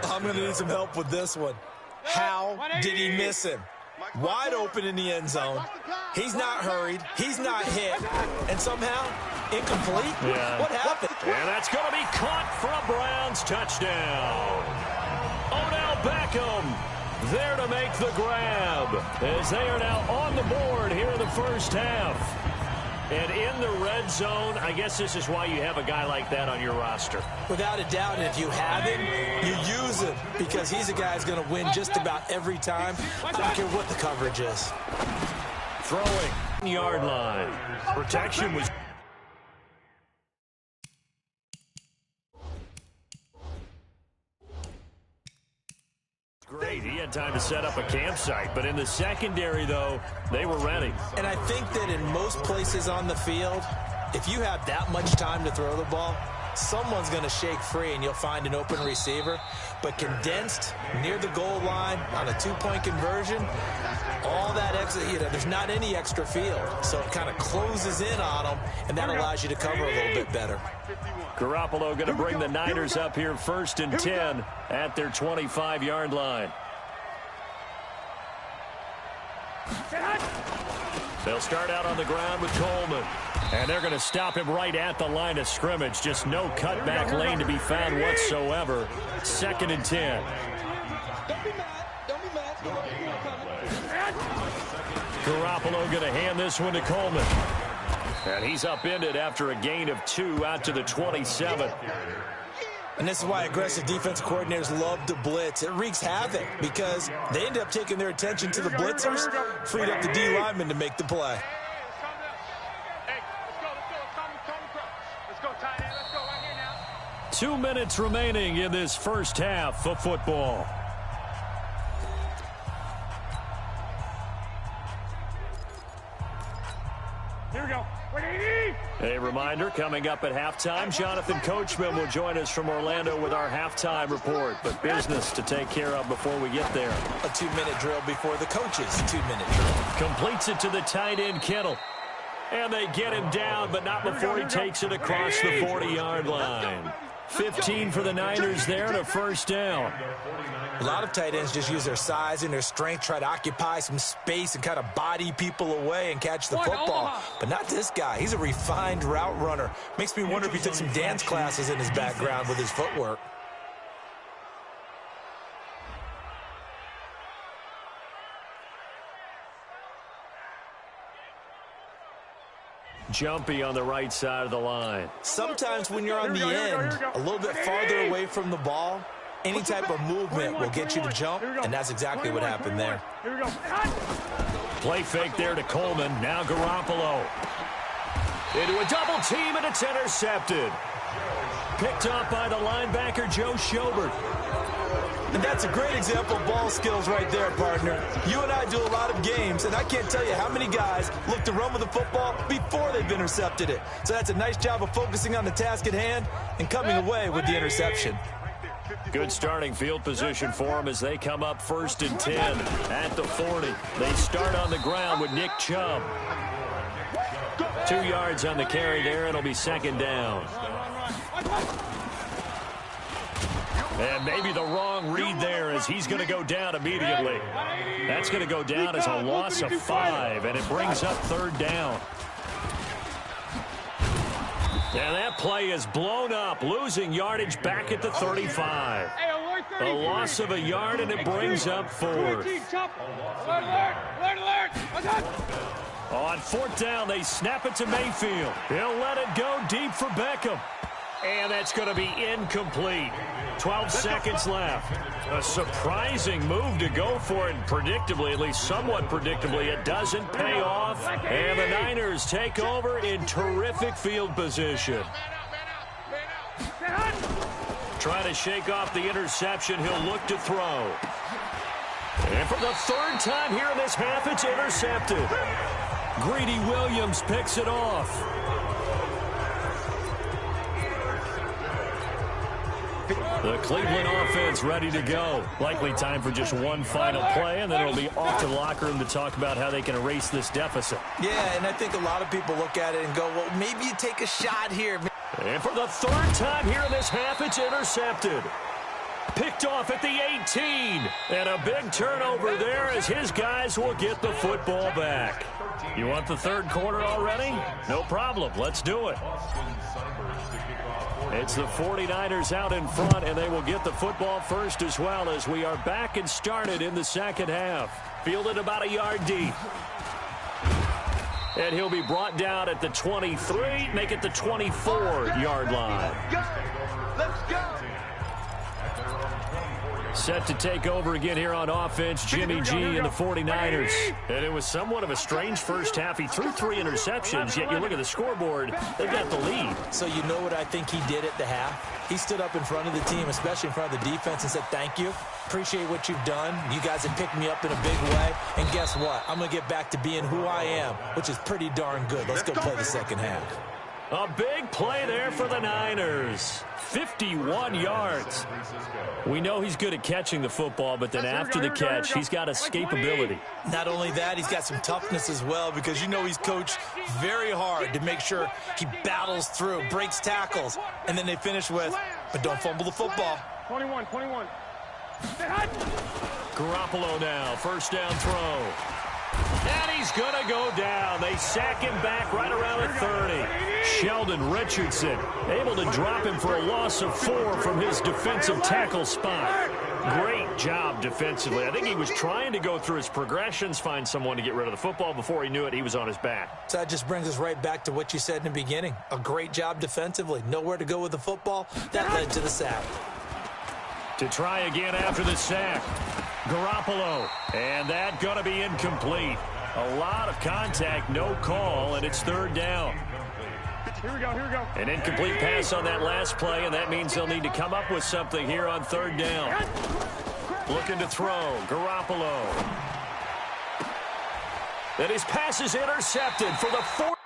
I'm going to need some help with this one. How did he miss him? Wide open in the end zone. He's not hurried. He's not hit. And somehow, incomplete? Yeah. What happened? And that's going to be caught for a Browns touchdown. Odell Beckham there to make the grab as they are now on the board here in the first half. And in the red zone, I guess this is why you have a guy like that on your roster. Without a doubt, and if you have him, you use him because he's a guy who's going to win just about every time. I don't care what the coverage is. Throwing yard line. Protection was... Great. He had time to set up a campsite. But in the secondary, though, they were ready. And I think that in most places on the field, if you have that much time to throw the ball, someone's going to shake free and you'll find an open receiver. But condensed near the goal line on a two-point conversion, all that extra, there's not any extra field. So it kind of closes in on them, and that allows you to cover a little bit better. Garoppolo going to bring the Niners up here 1st and 10 at their 25-yard line. They'll start out on the ground with Coleman. And they're going to stop him right at the line of scrimmage. Just no cutback lane to be found whatsoever. 2nd and 10. Garoppolo going to hand this one to Coleman. And he's upended after a gain of 2 out to the 27. And this is why aggressive defense coordinators love to blitz. It wreaks havoc because they end up taking their attention to the blitzers, freed up the D lineman to make the play. 2 minutes remaining in this first half of football. Here we go. A reminder, coming up at halftime, Jonathan Coachman will join us from Orlando with our halftime report. But business to take care of before we get there. A 2-minute drill before the coach's 2-minute drill. Completes it to the tight end, Kittle. And they get him down, but not before he takes it across the 40-yard line. 15 for the Niners there and a first down. A lot of tight ends just use their size and their strength, try to occupy some space and kind of body people away and catch the football. But not this guy. He's a refined route runner. Makes me wonder if he took some dance classes in his background with his footwork. Jumpy on the right side of the line. Sometimes when you're on the end, a little bit farther away from the ball, any type of movement will get you to jump, and that's exactly what happened there. Play fake there to Coleman. Now Garoppolo. Into a double team, and it's intercepted. Picked up by the linebacker, Joe Schobert. And that's a great example of ball skills right there, partner. You and I do a lot of games, and I can't tell you how many guys look to run with the football before they've intercepted it. So that's a nice job of focusing on the task at hand and coming away with the interception. Good starting field position for them as they come up 1st and 10 at the 40. They start on the ground with Nick Chubb. 2 yards on the carry there. It'll be 2nd down. And maybe the wrong read there as he's going to go down immediately. That's going to go down as a loss of 5, and it brings up 3rd down. And that play is blown up, losing yardage back at the 35. A loss of a yard, and it brings up 4th. On 4th down, they snap it to Mayfield. He'll let it go deep for Beckham. And that's going to be incomplete. 12 seconds left. A surprising move to go for it. Predictably, at least somewhat predictably, it doesn't pay off. And the Niners take over in terrific field position. Trying to shake off the interception. He'll look to throw. And for the 3rd time here in this half, it's intercepted. Greedy Williams picks it off. The Cleveland offense ready to go. Likely time for just one final play, and then it'll be off to the locker room to talk about how they can erase this deficit. Yeah, and I think a lot of people look at it and go, well, maybe you take a shot here. And for the 3rd time here in this half, it's intercepted. Picked off at the 18. And a big turnover there as his guys will get the football back. You want the third quarter already? No problem. Let's do it. It's the 49ers out in front, and they will get the football first as well as we are back and started in the second half. Fielded about a yard deep. And he'll be brought down at the 23, make it the 24-yard line. Let's go. Set to take over again here on offense, Jimmy G and the 49ers. And it was somewhat of a strange first half. He threw 3 interceptions, yet you look at the scoreboard, they've got the lead. So you know what I think he did at the half? He stood up in front of the team, especially in front of the defense, and said, thank you. Appreciate what you've done. You guys have picked me up in a big way. And guess what? I'm going to get back to being who I am, which is pretty darn good. Let's go play the second half. A big play there for the Niners. 51 yards. We know he's good at catching the football, but then after the catch, he's got escapability. Not only that, he's got some toughness as well, because you know he's coached very hard to make sure he battles through, breaks tackles, and then they finish with, but don't fumble the football. 21. Garoppolo now, first down throw. And he's going to go down. They sack him back right around the 30. Sheldon Richardson able to drop him for a loss of 4 from his defensive tackle spot. Great job defensively. I think he was trying to go through his progressions, find someone to get rid of the football. Before he knew it, he was on his back. So that just brings us right back to what you said in the beginning. A great job defensively. Nowhere to go with the football. That led to the sack. To try again after the sack. Garoppolo, and that going to be incomplete. A lot of contact, no call, and it's third down. Here we go. An incomplete pass on that last play, and that means they'll need to come up with something here on third down. Looking to throw, Garoppolo. And his pass is intercepted for the fourth.